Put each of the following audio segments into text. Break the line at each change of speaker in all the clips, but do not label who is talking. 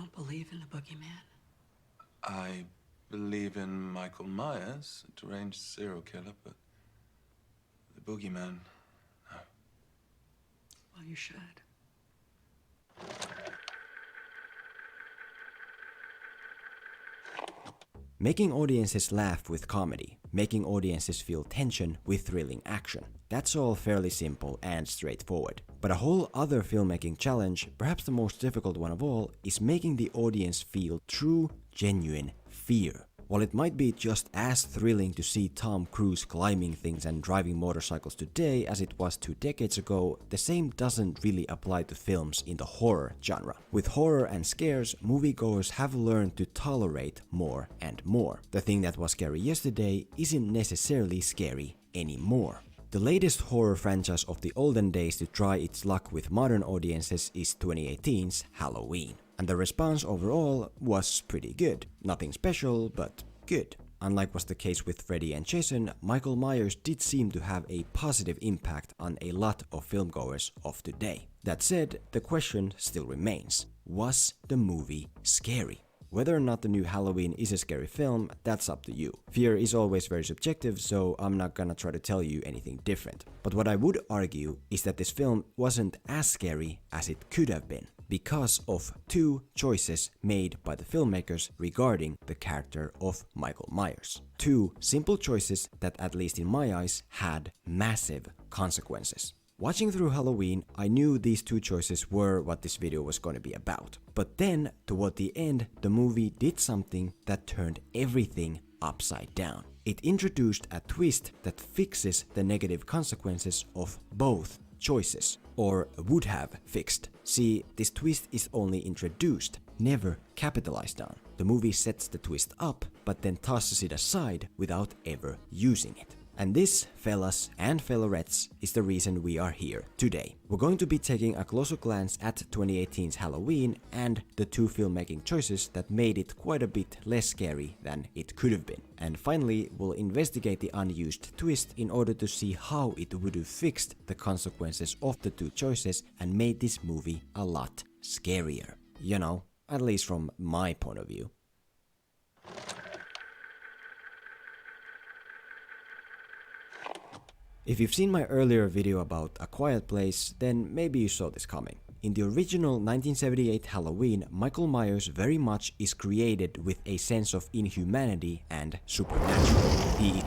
Don't believe in the boogeyman?
I believe in Michael Myers, a deranged serial killer, but the boogeyman, no.
Well, you should.
Making audiences laugh with comedy, making audiences feel tension with thrilling action. That's all fairly simple and straightforward. But a whole other filmmaking challenge, perhaps the most difficult one of all, is making the audience feel true, genuine fear. While it might be just as thrilling to see Tom Cruise climbing things and driving motorcycles today as it was 2 decades ago, the same doesn't really apply to films in the horror genre. With horror and scares, moviegoers have learned to tolerate more and more. The thing that was scary yesterday isn't necessarily scary anymore. The latest horror franchise of the olden days to try its luck with modern audiences is 2018's Halloween. And the response overall was pretty good. Nothing special, but good. Unlike was the case with Freddy and Jason, Michael Myers did seem to have a positive impact on a lot of filmgoers of today. That said, the question still remains. Was the movie scary? Whether or not the new Halloween is a scary film, that's up to you. Fear is always very subjective, so I'm not gonna try to tell you anything different. But what I would argue is that this film wasn't as scary as it could have been, because of 2 choices made by the filmmakers regarding the character of Michael Myers. 2 simple choices that, at least in my eyes, had massive consequences. Watching through Halloween, I knew these 2 choices were what this video was going to be about. But then, toward the end, the movie did something that turned everything upside down. It introduced a twist that fixes the negative consequences of both choices, or would have fixed. See, this twist is only introduced, never capitalized on. The movie sets the twist up, but then tosses it aside without ever using it. And this, fellas and fellarettes, is the reason we are here today. We're going to be taking a closer glance at 2018's Halloween and the 2 filmmaking choices that made it quite a bit less scary than it could have been. And finally, we'll investigate the unused twist in order to see how it would have fixed the consequences of the 2 choices and made this movie a lot scarier. You know, at least from my point of view. If you've seen my earlier video about A Quiet Place, then maybe you saw this coming. In the original 1978 Halloween, Michael Myers very much is created with a sense of inhumanity and supernatural. He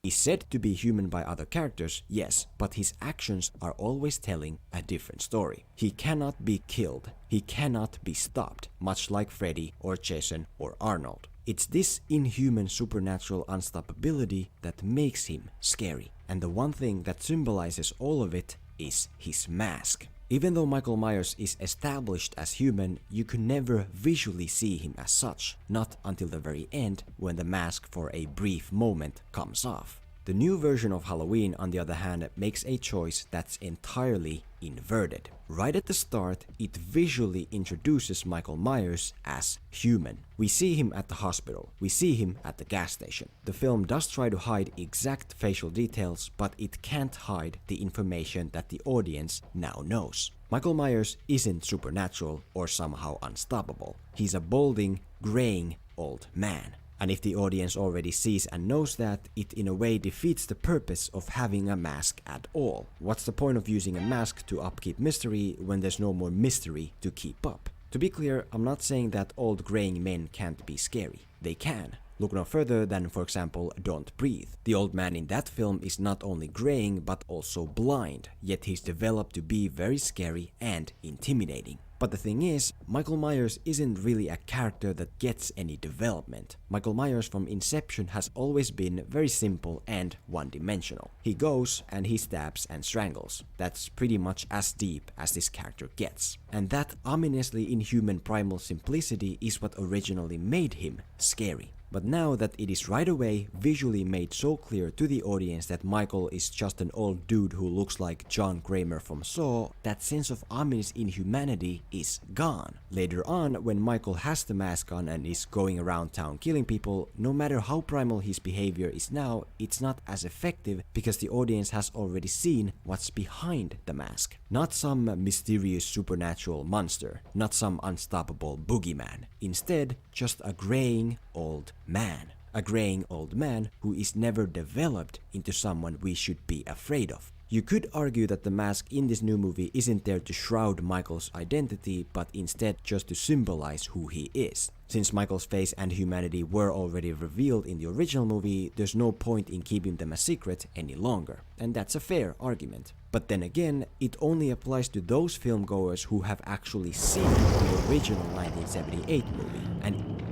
He's said to be human by other characters, yes, but his actions are always telling a different story. He cannot be killed, he cannot be stopped, much like Freddy or Jason or Arnold. It's this inhuman supernatural unstoppability that makes him scary. And the one thing that symbolizes all of it is his mask. Even though Michael Myers is established as human, you can never visually see him as such, not until the very end when the mask for a brief moment comes off. The new version of Halloween, on the other hand, makes a choice that's entirely inverted. Right at the start, it visually introduces Michael Myers as human. We see him at the hospital, we see him at the gas station. The film does try to hide exact facial details, but it can't hide the information that the audience now knows. Michael Myers isn't supernatural or somehow unstoppable. He's a balding, graying old man. And if the audience already sees and knows that, it in a way defeats the purpose of having a mask at all. What's the point of using a mask to upkeep mystery when there's no more mystery to keep up? To be clear, I'm not saying that old graying men can't be scary. They can. Look no further than, for example, Don't Breathe. The old man in that film is not only graying but also blind, yet he's developed to be very scary and intimidating. But the thing is, Michael Myers isn't really a character that gets any development. Michael Myers from Inception has always been very simple and one-dimensional. He goes and he stabs and strangles. That's pretty much as deep as this character gets. And that ominously inhuman primal simplicity is what originally made him scary. But now that it is right away visually made so clear to the audience that Michael is just an old dude who looks like John Kramer from Saw, that sense of ominous inhumanity is gone. Later on, when Michael has the mask on and is going around town killing people, no matter how primal his behavior is now, it's not as effective because the audience has already seen what's behind the mask. Not some mysterious supernatural monster, not some unstoppable boogeyman. Instead, just a graying old man. A graying old man who is never developed into someone we should be afraid of. You could argue that the mask in this new movie isn't there to shroud Michael's identity, but instead just to symbolize who he is. Since Michael's face and humanity were already revealed in the original movie, there's no point in keeping them a secret any longer. And that's a fair argument. But then again, it only applies to those filmgoers who have actually seen the original 1978 movie. And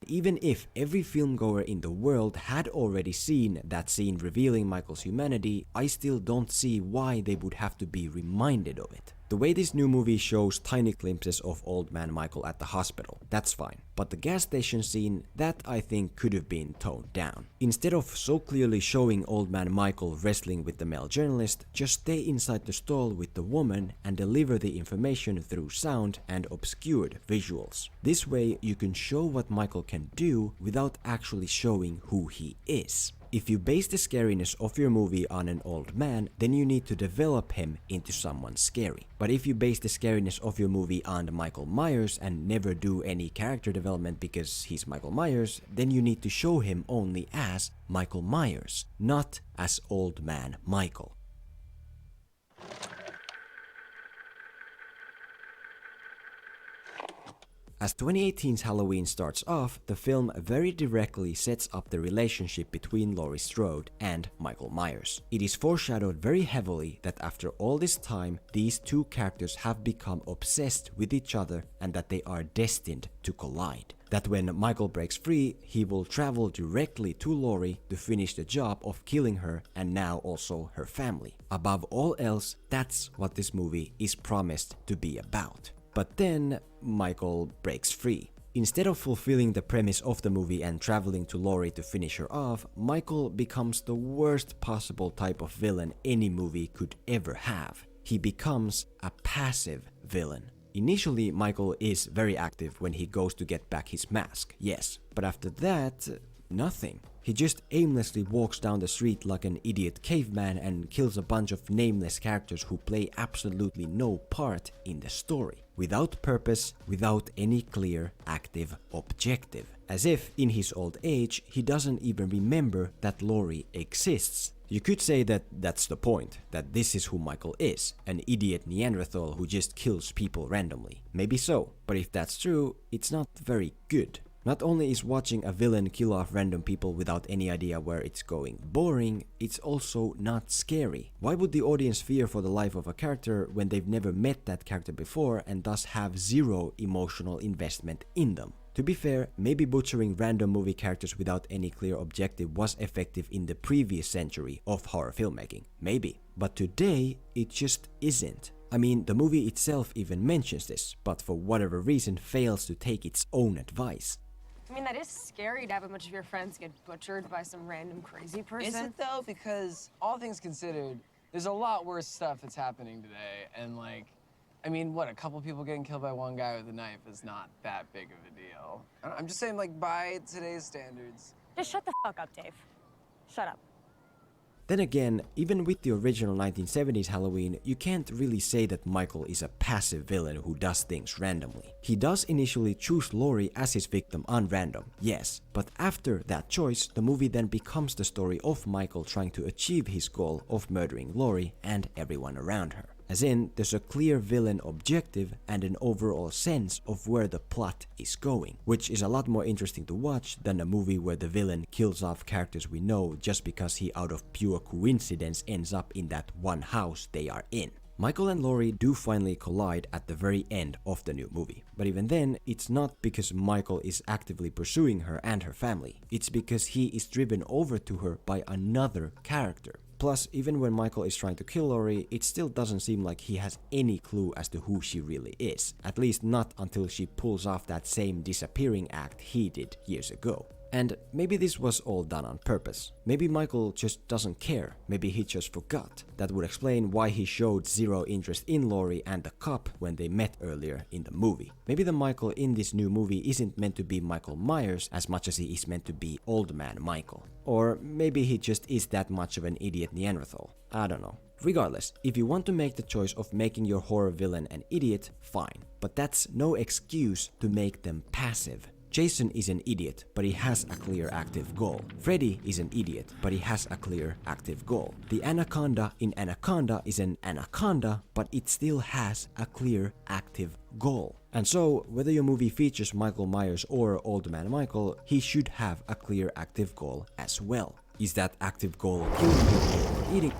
Even if every filmgoer in the world had already seen that scene revealing Michael's humanity, I still don't see why they would have to be reminded of it. The way this new movie shows tiny glimpses of old man Michael at the hospital, that's fine. But the gas station scene, that I think could have been toned down. Instead of so clearly showing old man Michael wrestling with the male journalist, just stay inside the stall with the woman and deliver the information through sound and obscured visuals. This way you can show what Michael can do without actually showing who he is. If you base the scariness of your movie on an old man, then you need to develop him into someone scary. But if you base the scariness of your movie on Michael Myers and never do any character development because he's Michael Myers, then you need to show him only as Michael Myers, not as old man Michael. As 2018's Halloween starts off, the film very directly sets up the relationship between Laurie Strode and Michael Myers. It is foreshadowed very heavily that after all this time, these two characters have become obsessed with each other and that they are destined to collide. That when Michael breaks free, he will travel directly to Laurie to finish the job of killing her and now also her family. Above all else, that's what this movie is promised to be about. But then, Michael breaks free. Instead of fulfilling the premise of the movie and traveling to Laurie to finish her off, Michael becomes the worst possible type of villain any movie could ever have. He becomes a passive villain. Initially, Michael is very active when he goes to get back his mask, yes, but after that, nothing. He just aimlessly walks down the street like an idiot caveman and kills a bunch of nameless characters who play absolutely no part in the story. Without purpose, without any clear, active objective. As if, in his old age, he doesn't even remember that Laurie exists. You could say that that's the point, that this is who Michael is, an idiot Neanderthal who just kills people randomly. Maybe so, but if that's true, it's not very good. Not only is watching a villain kill off random people without any idea where it's going boring, it's also not scary. Why would the audience fear for the life of a character when they've never met that character before and thus have zero emotional investment in them? To be fair, maybe butchering random movie characters without any clear objective was effective in the previous century of horror filmmaking. Maybe. But today, it just isn't. I mean, the movie itself even mentions this, but for whatever reason fails to take its own advice.
I mean, that is scary to have a bunch of your friends get butchered by some random crazy person.
Is it though? Because all things considered, there's a lot worse stuff that's happening today. And like, I mean, what, a couple people getting killed by one guy with a knife is not that big of a deal. I'm just saying, like, by today's standards.
Just shut the fuck up, Dave. Shut up.
Then again, even with the original 1970s Halloween, you can't really say that Michael is a passive villain who does things randomly. He does initially choose Laurie as his victim on random, yes, but after that choice, the movie then becomes the story of Michael trying to achieve his goal of murdering Laurie and everyone around her. As in, there's a clear villain objective and an overall sense of where the plot is going, which is a lot more interesting to watch than a movie where the villain kills off characters we know just because he out of pure coincidence ends up in that one house they are in. Michael and Laurie do finally collide at the very end of the new movie, but even then, it's not because Michael is actively pursuing her and her family, it's because he is driven over to her by another character. Plus, even when Michael is trying to kill Laurie, it still doesn't seem like he has any clue as to who she really is. At least not until she pulls off that same disappearing act he did years ago. And maybe this was all done on purpose. Maybe Michael just doesn't care. Maybe he just forgot. That would explain why he showed zero interest in Laurie and the cop when they met earlier in the movie. Maybe the Michael in this new movie isn't meant to be Michael Myers as much as he is meant to be Old Man Michael. Or maybe he just is that much of an idiot Neanderthal. I don't know. Regardless, if you want to make the choice of making your horror villain an idiot, fine. But that's no excuse to make them passive. Jason is an idiot, but he has a clear active goal. Freddy is an idiot, but he has a clear active goal. The anaconda in Anaconda is an anaconda, but it still has a clear active goal. And so, whether your movie features Michael Myers or Old Man Michael, he should have a clear active goal as well. Is that active goal killing people or eating?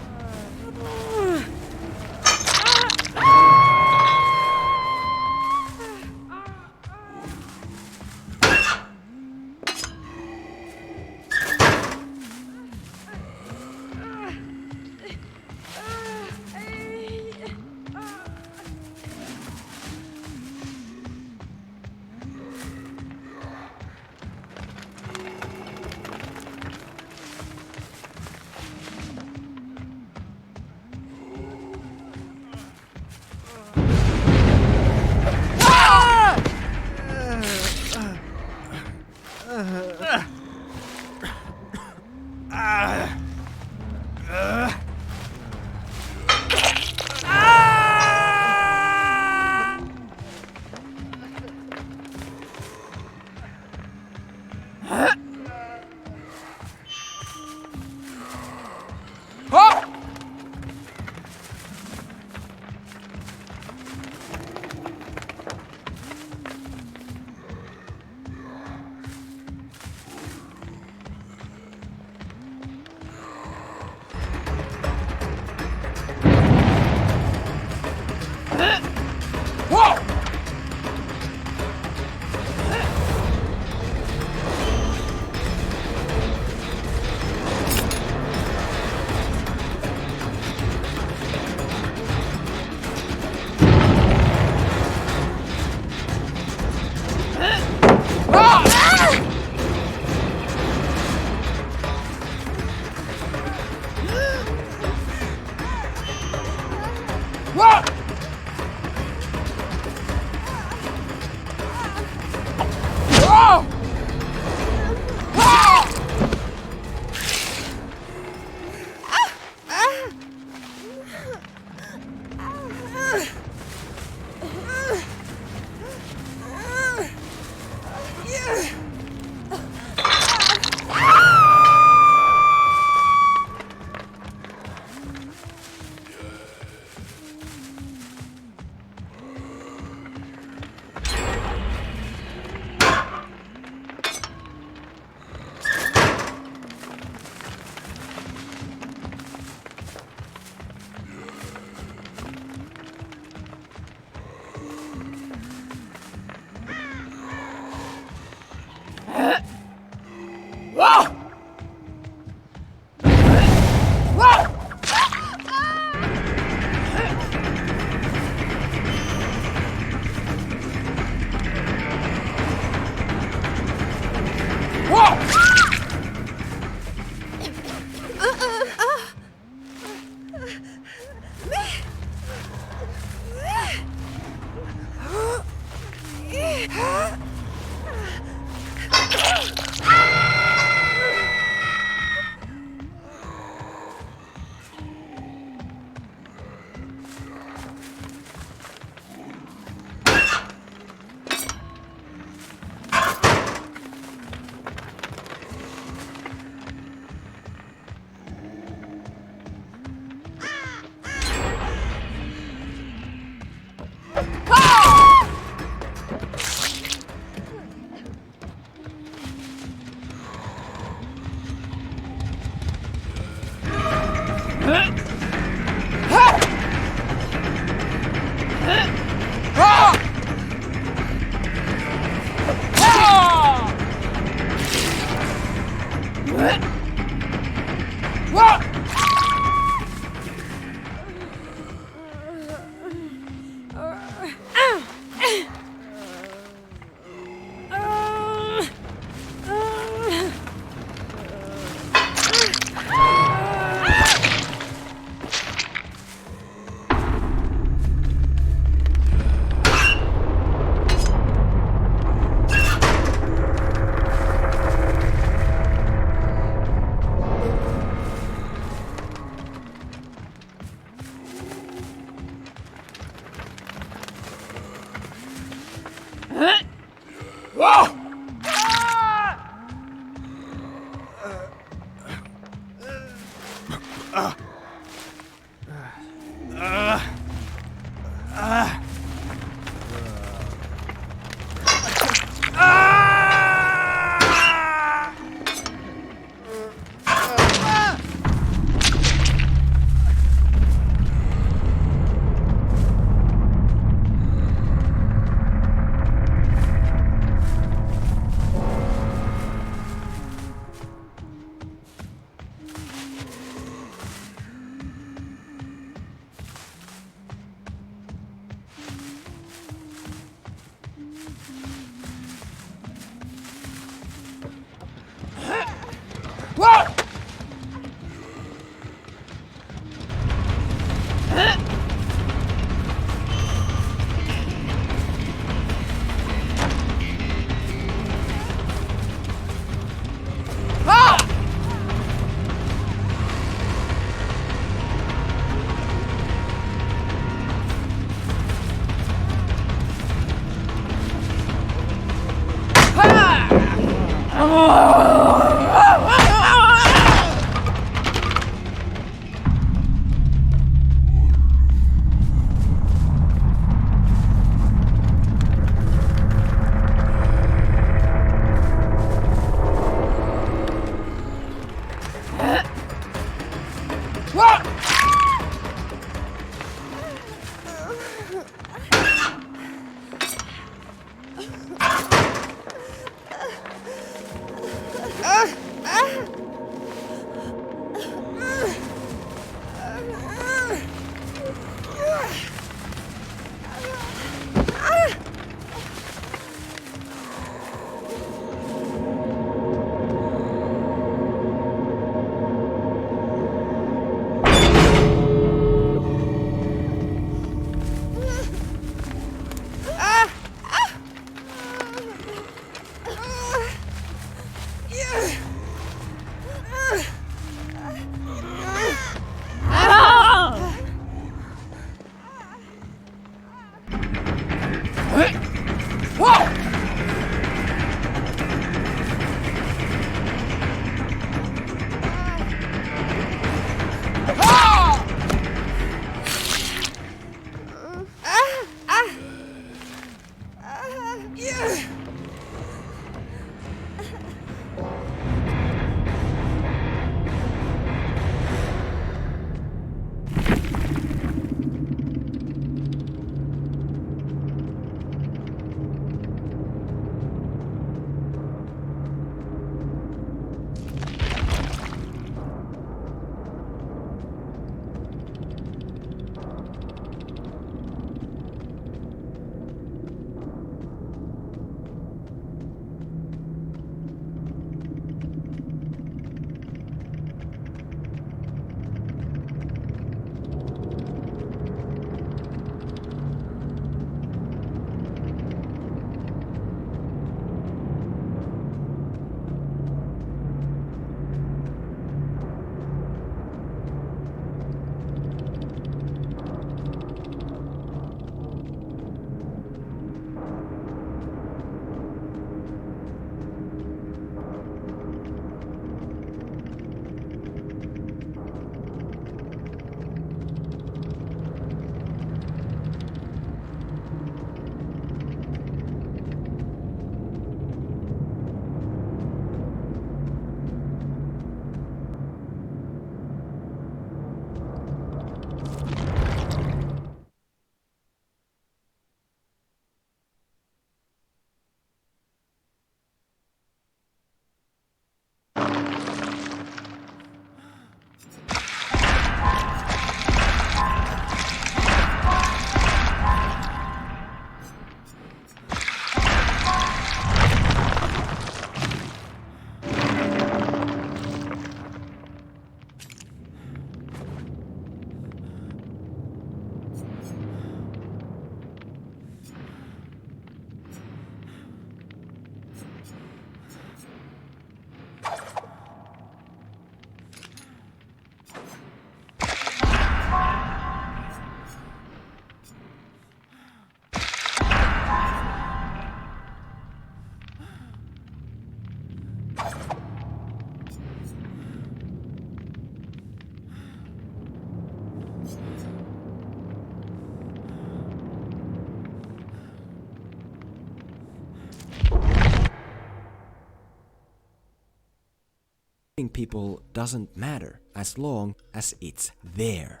people doesn't matter as long as it's there.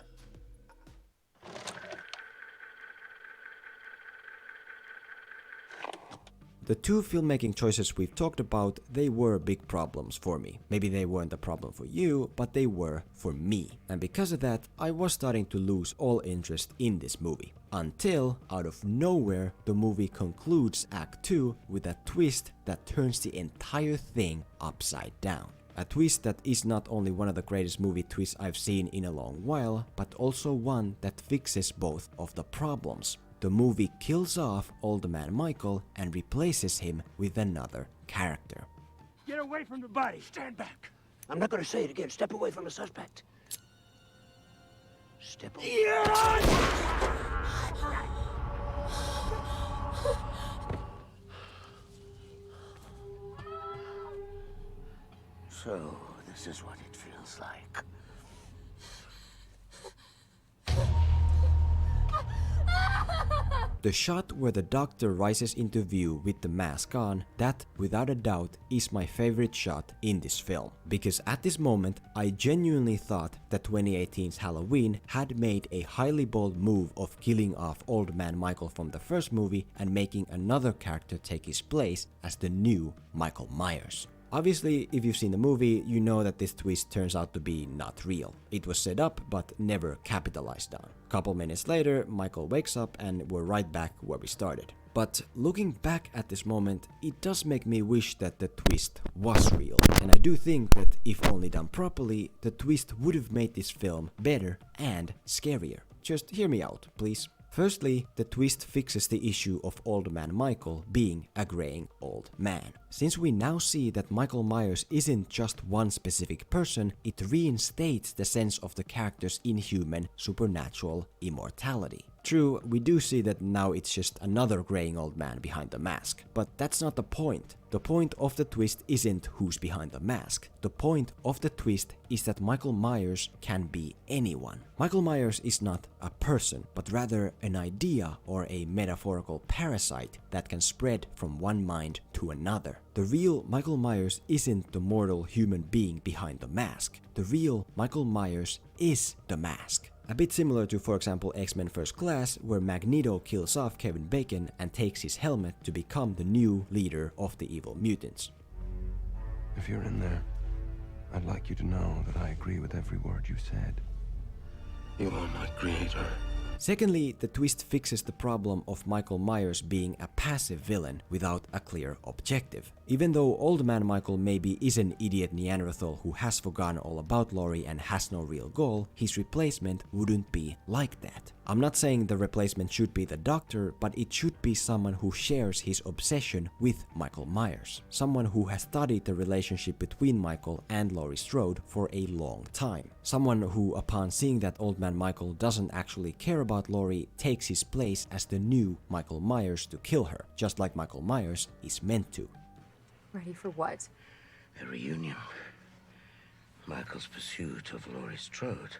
The two filmmaking choices we've talked about, they were big problems for me. Maybe they weren't a problem for you, but they were for me. And because of that, I was starting to lose all interest in this movie. Until, out of nowhere, the movie concludes Act 2 with a twist that turns the entire thing upside down. A twist that is not only one of the greatest movie twists I've seen in a long while, but also one that fixes both of the problems. The movie kills off Old Man Michael and replaces him with another character.
Get away from the body. Stand back.
I'm not gonna say it again. Step away from the suspect. Step away. So, this is what it feels like.
The shot where the doctor rises into view with the mask on, that without a doubt is my favorite shot in this film. Because at this moment, I genuinely thought that 2018's Halloween had made a highly bold move of killing off Old Man Michael from the first movie and making another character take his place as the new Michael Myers. Obviously, if you've seen the movie, you know that this twist turns out to be not real. It was set up, but never capitalized on. Couple minutes later, Michael wakes up and we're right back where we started. But looking back at this moment, it does make me wish that the twist was real. And I do think that if only done properly, the twist would have made this film better and scarier. Just hear me out, please. Firstly, the twist fixes the issue of Old Man Michael being a graying old man. Since we now see that Michael Myers isn't just one specific person, it reinstates the sense of the character's inhuman, supernatural immortality. True, we do see that now it's just another graying old man behind the mask, but that's not the point. The point of the twist isn't who's behind the mask. The point of the twist is that Michael Myers can be anyone. Michael Myers is not a person, but rather an idea or a metaphorical parasite that can spread from one mind to another. The real Michael Myers isn't the mortal human being behind the mask. The real Michael Myers is the mask. A bit similar to, for example, X-Men First Class, where Magneto kills off Kevin Bacon and takes his helmet to become the new leader of the evil mutants.
If you're in there, I'd like you to know that I agree with every word you said.
You are my creator.
Secondly, the twist fixes the problem of Michael Myers being a passive villain without a clear objective. Even though Old Man Michael maybe is an idiot Neanderthal who has forgotten all about Laurie and has no real goal, his replacement wouldn't be like that. I'm not saying the replacement should be the doctor, but it should be someone who shares his obsession with Michael Myers. Someone who has studied the relationship between Michael and Laurie Strode for a long time. Someone who, upon seeing that Old Man Michael doesn't actually care about Laurie, takes his place as the new Michael Myers to kill her, just like Michael Myers is meant to.
Ready for what?
A reunion. Michael's pursuit of Laurie Strode.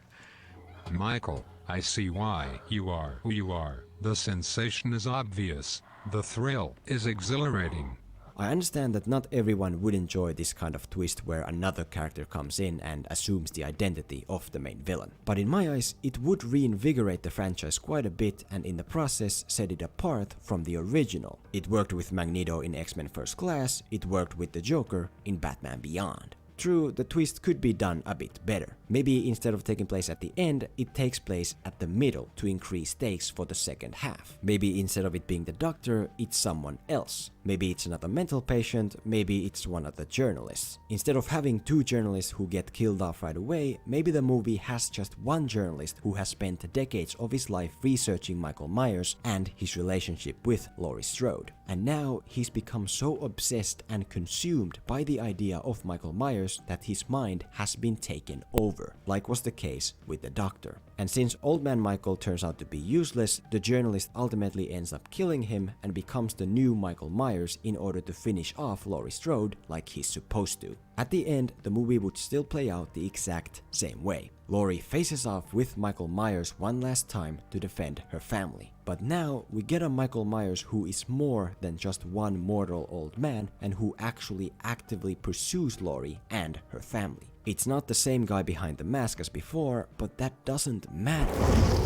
Michael, I see why you are who you are. The sensation is obvious. The thrill is exhilarating.
I understand that not everyone would enjoy this kind of twist where another character comes in and assumes the identity of the main villain. But in my eyes, it would reinvigorate the franchise quite a bit and in the process set it apart from the original. It worked with Magneto in X-Men First Class, it worked with the Joker in Batman Beyond. True, the twist could be done a bit better. Maybe instead of taking place at the end, it takes place at the middle to increase stakes for the second half. Maybe instead of it being the doctor, it's someone else. Maybe it's another mental patient, maybe it's one of the journalists. Instead of having two journalists who get killed off right away, maybe the movie has just one journalist who has spent decades of his life researching Michael Myers and his relationship with Laurie Strode. And now he's become so obsessed and consumed by the idea of Michael Myers that his mind has been taken over, like was the case with the doctor. And since Old Man Michael turns out to be useless, the journalist ultimately ends up killing him and becomes the new Michael Myers in order to finish off Laurie Strode like he's supposed to. At the end, the movie would still play out the exact same way. Laurie faces off with Michael Myers one last time to defend her family. But now we get a Michael Myers who is more than just one mortal old man and who actually actively pursues Laurie and her family. It's not the same guy behind the mask as before, but that doesn't matter.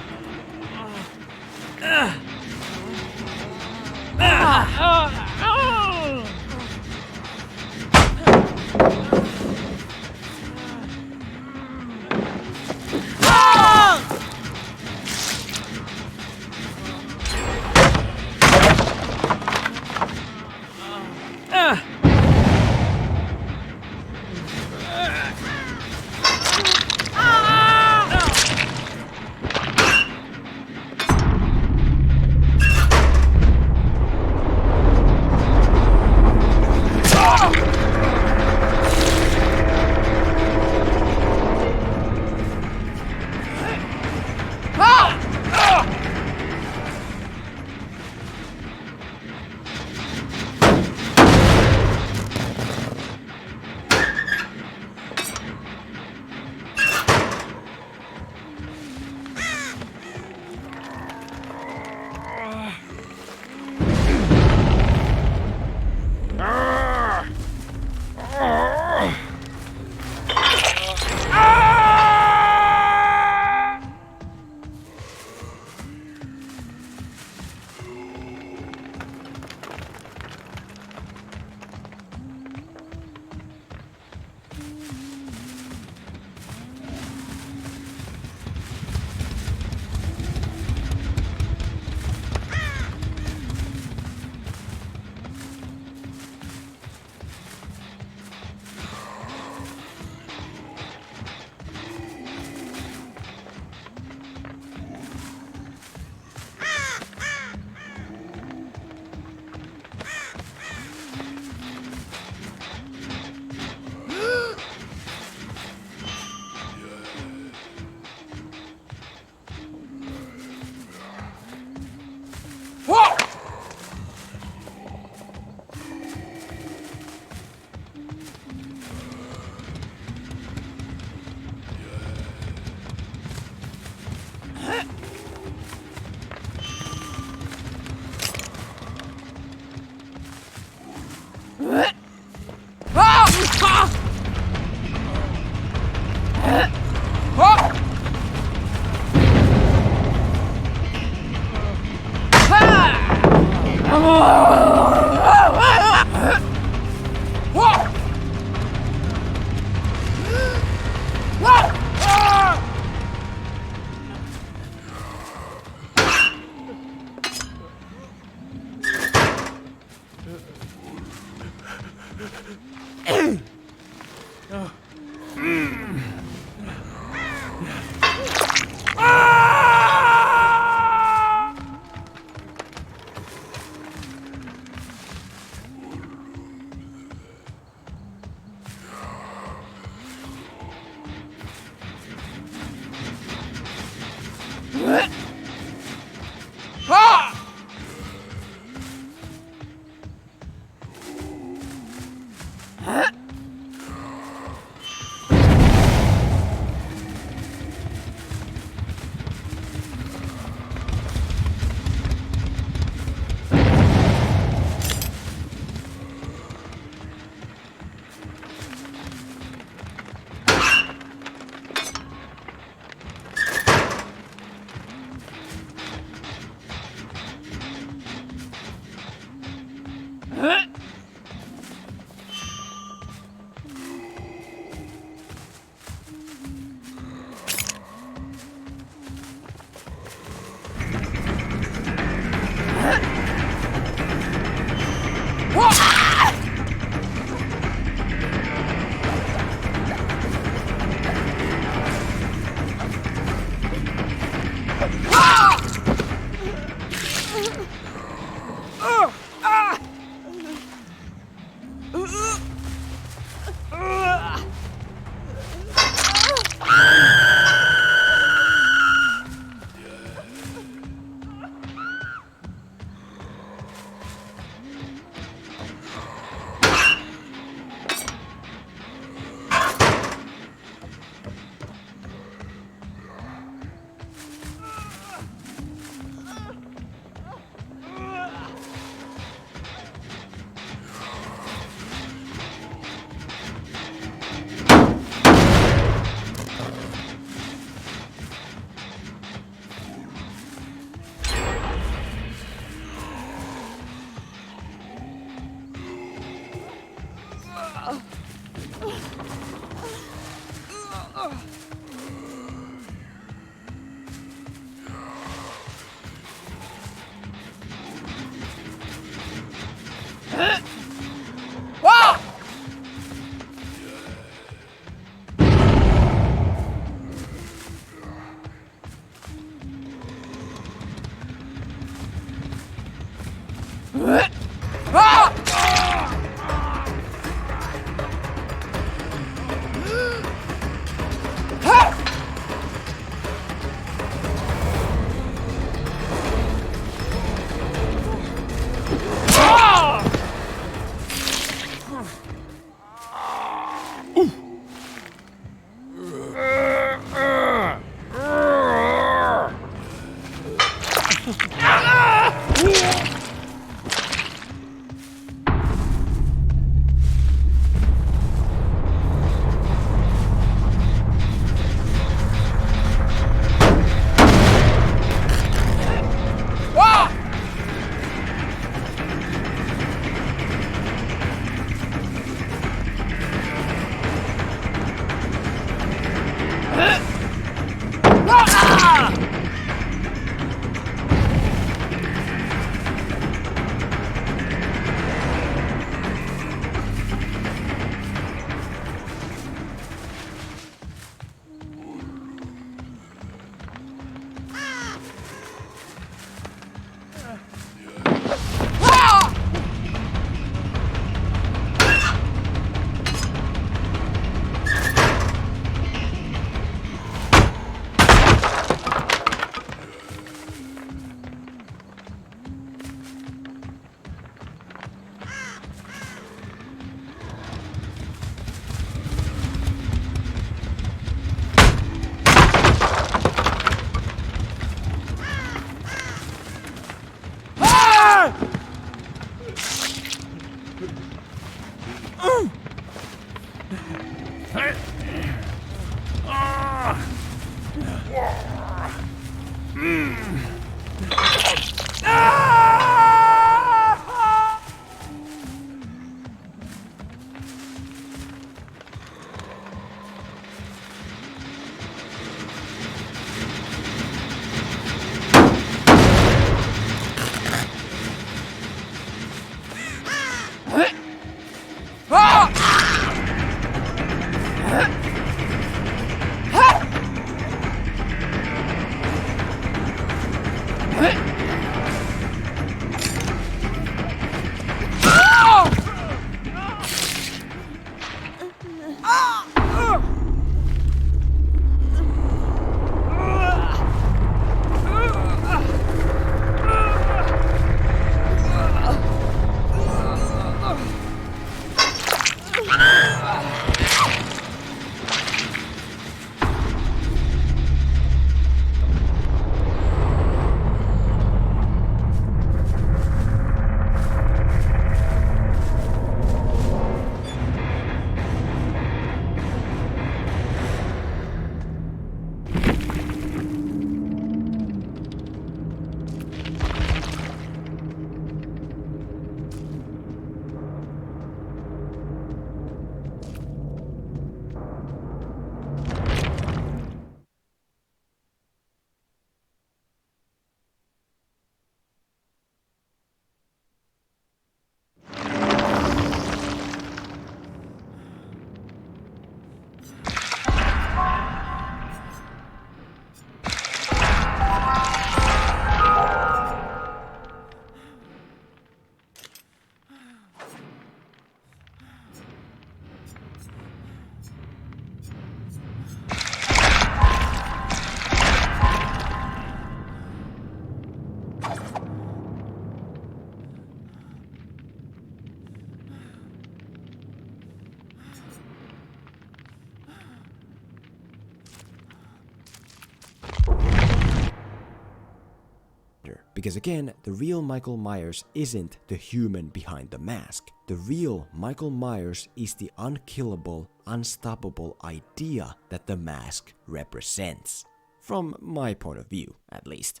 Because again, the real Michael Myers isn't the human behind the mask. The real Michael Myers is the unkillable, unstoppable idea that the mask represents. From my point of view, at least.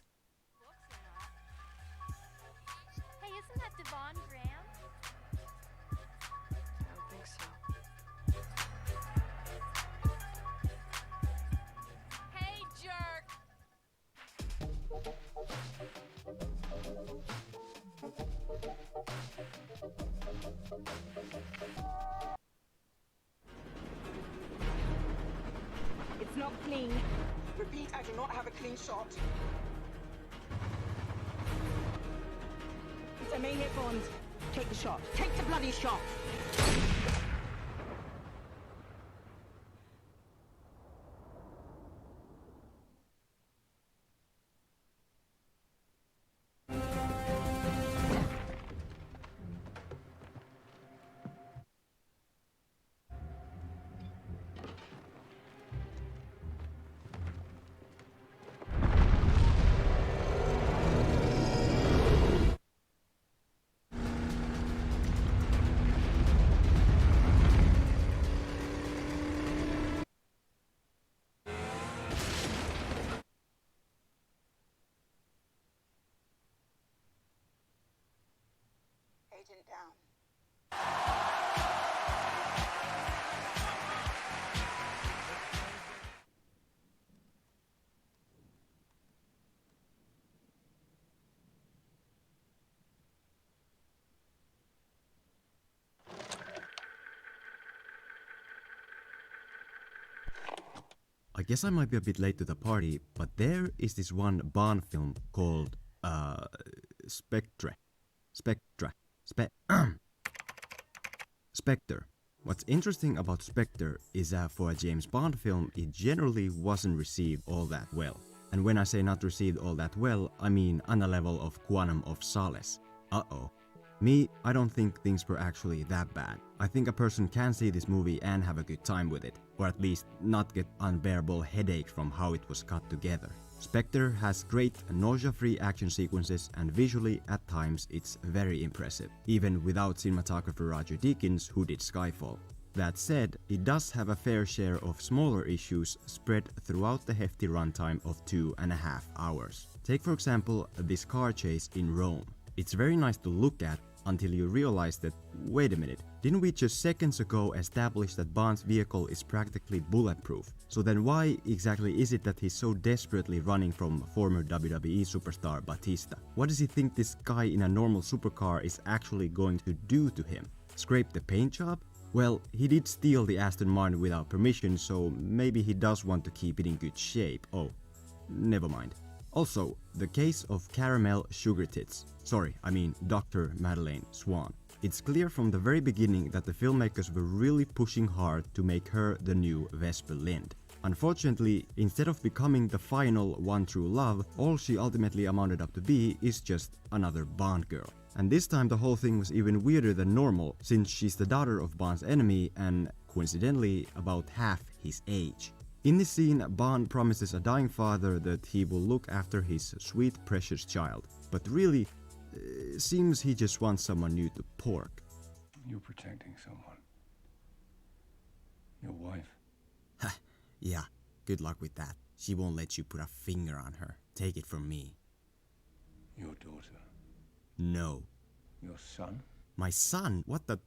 Hey, isn't that Devon Graham?
I don't think so.
Hey, jerk!
It's not clean. Repeat, I do not have a clean shot. I may hit Bond. Take the shot. Take the bloody shot! Agent down.
I guess I might be a bit late to the party, but there is this one Bond film called, Spectre. Spectre. What's interesting about Spectre is that for a James Bond film, it generally wasn't received all that well. And when I say not received all that well, I mean on a level of Quantum of Solace. Uh-oh. Me, I don't think things were actually that bad. I think a person can see this movie and have a good time with it, or at least not get unbearable headaches from how it was cut together. Spectre has great nausea-free action sequences, and visually at times it's very impressive, even without cinematographer Roger Deakins, who did Skyfall. That said, it does have a fair share of smaller issues spread throughout the hefty runtime of 2.5 hours. Take for example this car chase in Rome. It's very nice to look at until you realize that, wait a minute, didn't we just seconds ago establish that Bond's vehicle is practically bulletproof? So then why exactly is it that he's so desperately running from former WWE superstar Batista? What does he think this guy in a normal supercar is actually going to do to him? Scrape the paint job? Well, he did steal the Aston Martin without permission, so maybe he does want to keep it in good shape. Oh, never mind. Also, the case of Caramel Sugar Tits. Sorry, I mean Dr. Madeleine Swan. It's clear from the very beginning that the filmmakers were really pushing hard to make her the new Vesper Lynd. Unfortunately, instead of becoming the final one true love, all she ultimately amounted up to be is just another Bond girl. And this time the whole thing was even weirder than normal, since she's the daughter of Bond's enemy and, coincidentally, about half his age. In this scene, Bond promises a dying father that he will look after his sweet precious child, but really, seems he just wants someone new to pork.
You're protecting someone. Your wife.
Ha, yeah, good luck with that. She won't let you put a finger on her. Take it from me.
Your daughter.
No.
Your son.
My son? What the...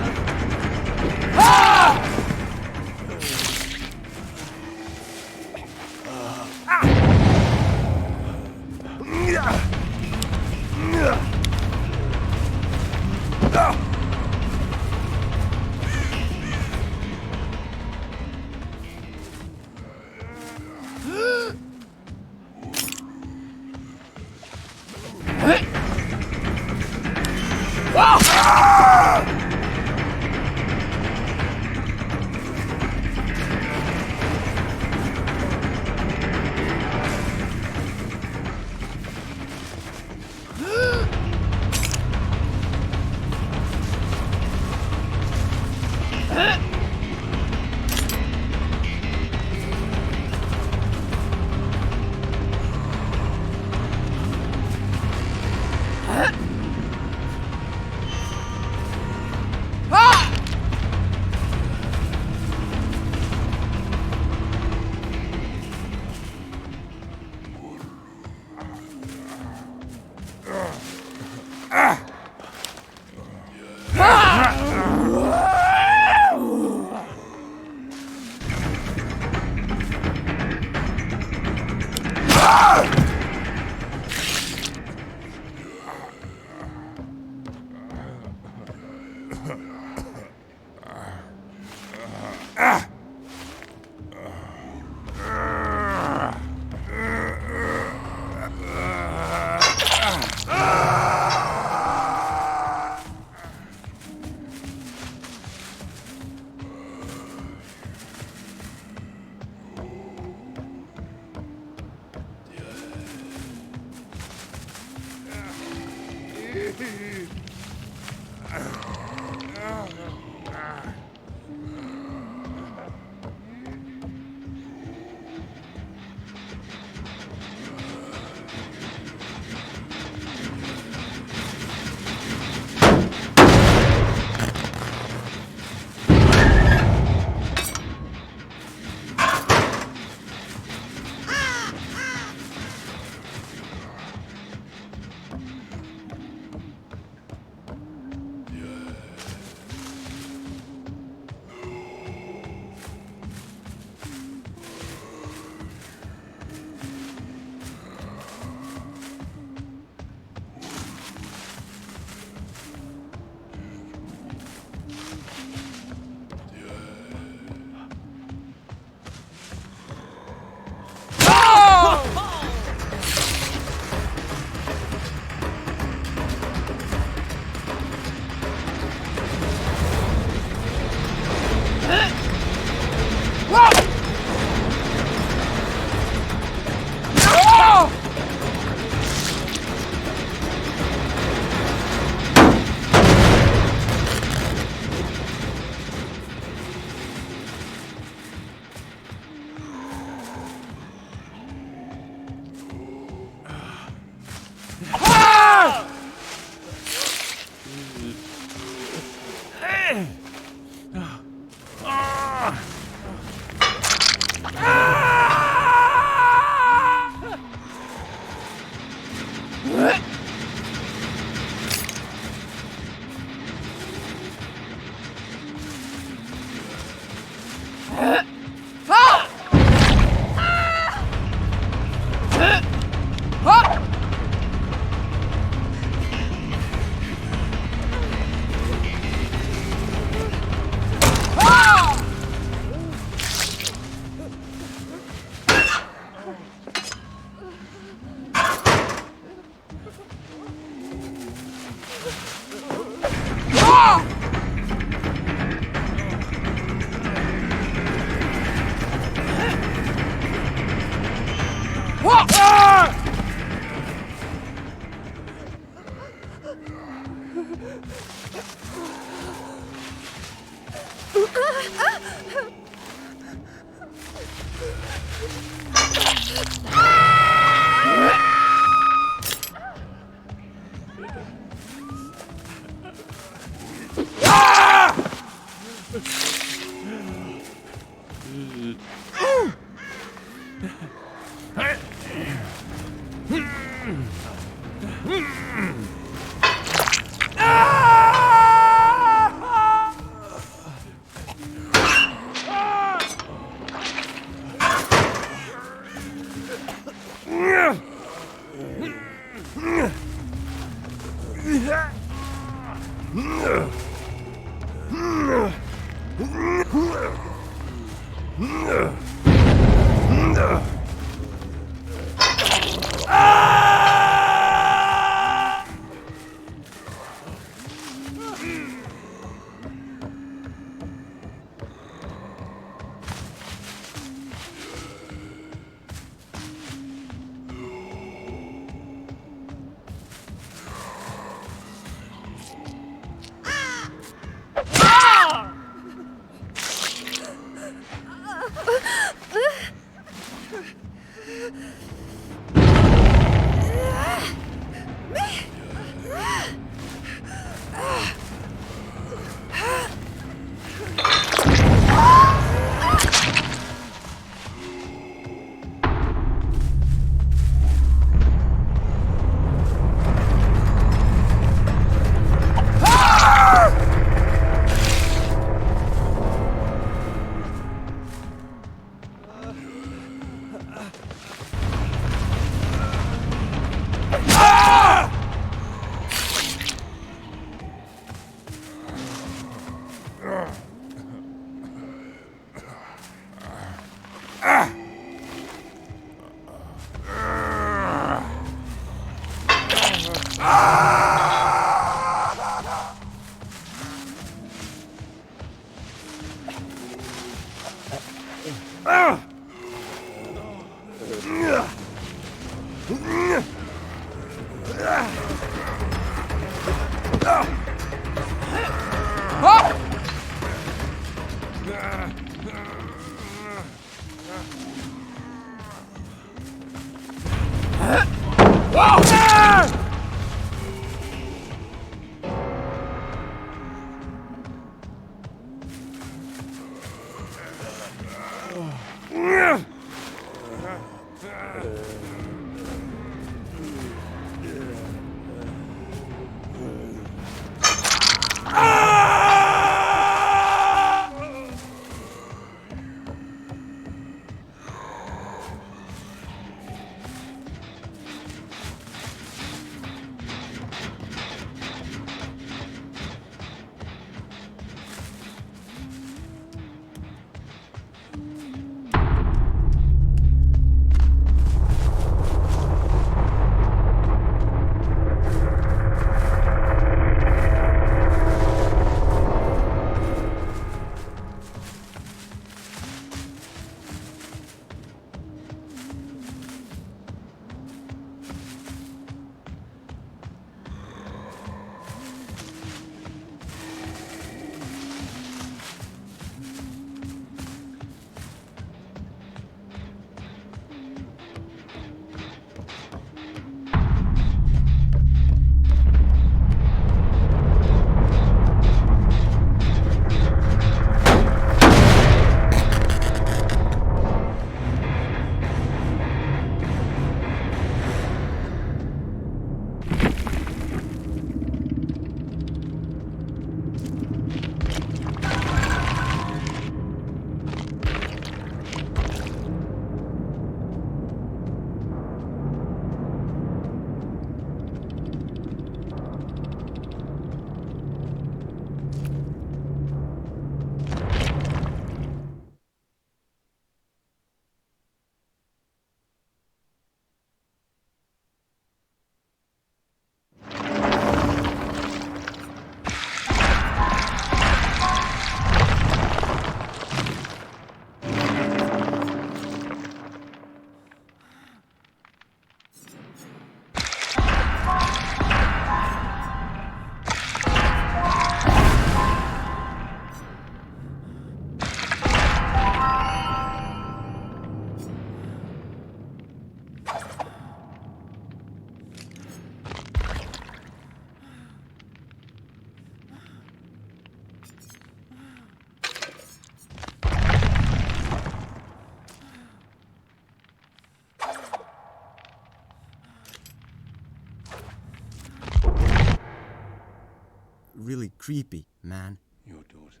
Really creepy, man.
Your daughter.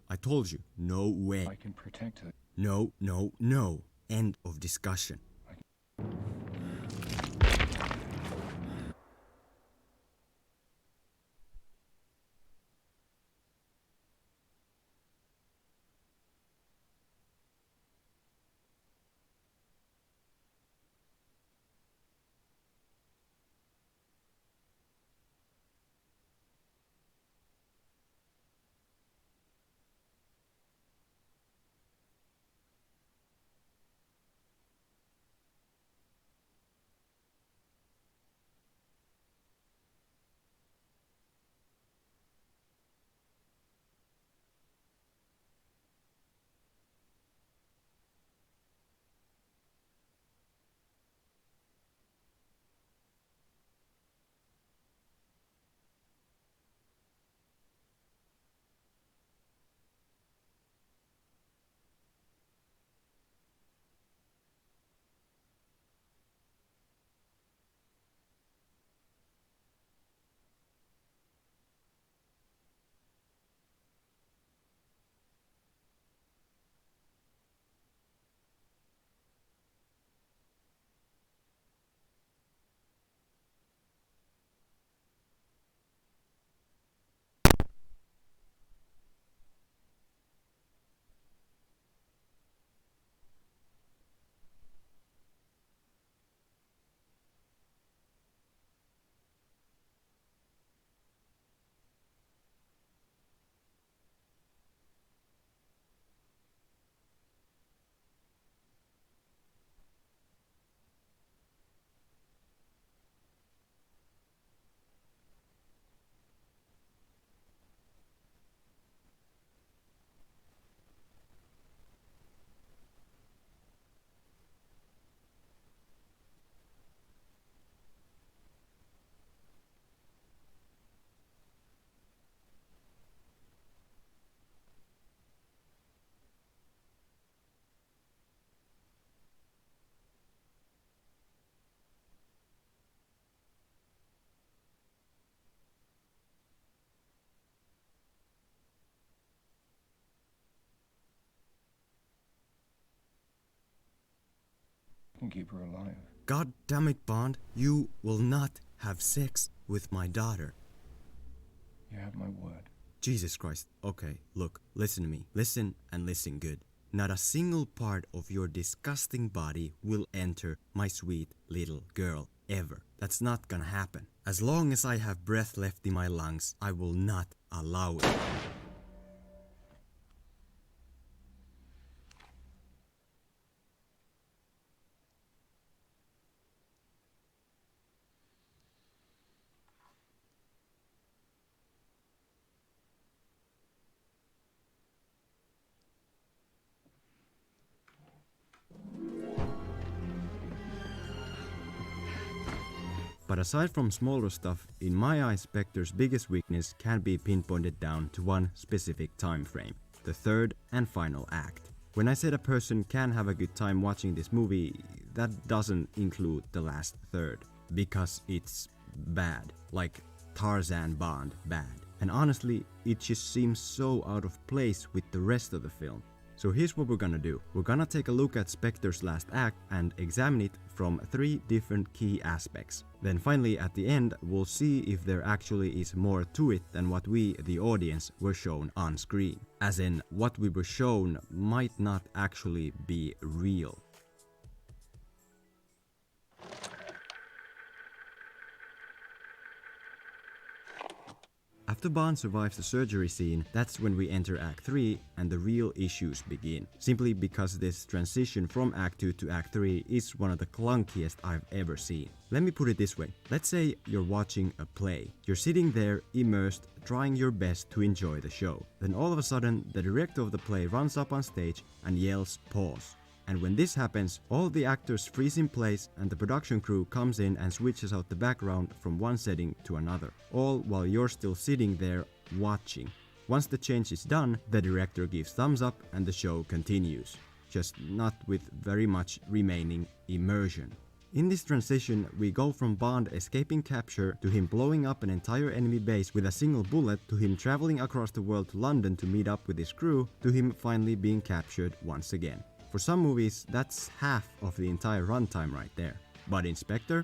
I told you, no way.
I can protect her.
No, no, no. End of discussion.
and keep her alive.
God damn it, Bond. You will not have sex with my daughter.
You have my word.
Jesus Christ. Okay, look, listen to me. Listen and listen good. Not a single part of your disgusting body will enter my sweet little girl ever. That's not gonna happen. As long as I have breath left in my lungs, I will not allow it. But aside from smaller stuff, in my eyes Spectre's biggest weakness can be pinpointed down to one specific time frame, the third and final act. When I said a person can have a good time watching this movie, that doesn't include the last third, because it's bad, like Tarzan Bond bad. And honestly, it just seems so out of place with the rest of the film. So here's what we're gonna do. We're gonna take a look at Spectre's last act and examine it from 3 different key aspects. Then finally at the end, we'll see if there actually is more to it than what we, the audience, were shown on screen. As in, what we were shown might not actually be real. After Bond survives the surgery scene, that's when we enter Act 3 and the real issues begin. Simply because this transition from Act 2 to Act 3 is one of the clunkiest I've ever seen. Let me put it this way. Let's say you're watching a play. You're sitting there immersed, trying your best to enjoy the show. Then all of a sudden, the director of the play runs up on stage and yells pause. And when this happens, all the actors freeze in place and the production crew comes in and switches out the background from one setting to another, all while you're still sitting there watching. Once the change is done, the director gives thumbs up and the show continues, just not with very much remaining immersion. In this transition, we go from Bond escaping capture to him blowing up an entire enemy base with a single bullet, to him traveling across the world to London to meet up with his crew, to him finally being captured once again. For some movies, that's half of the entire runtime right there. But in Spectre,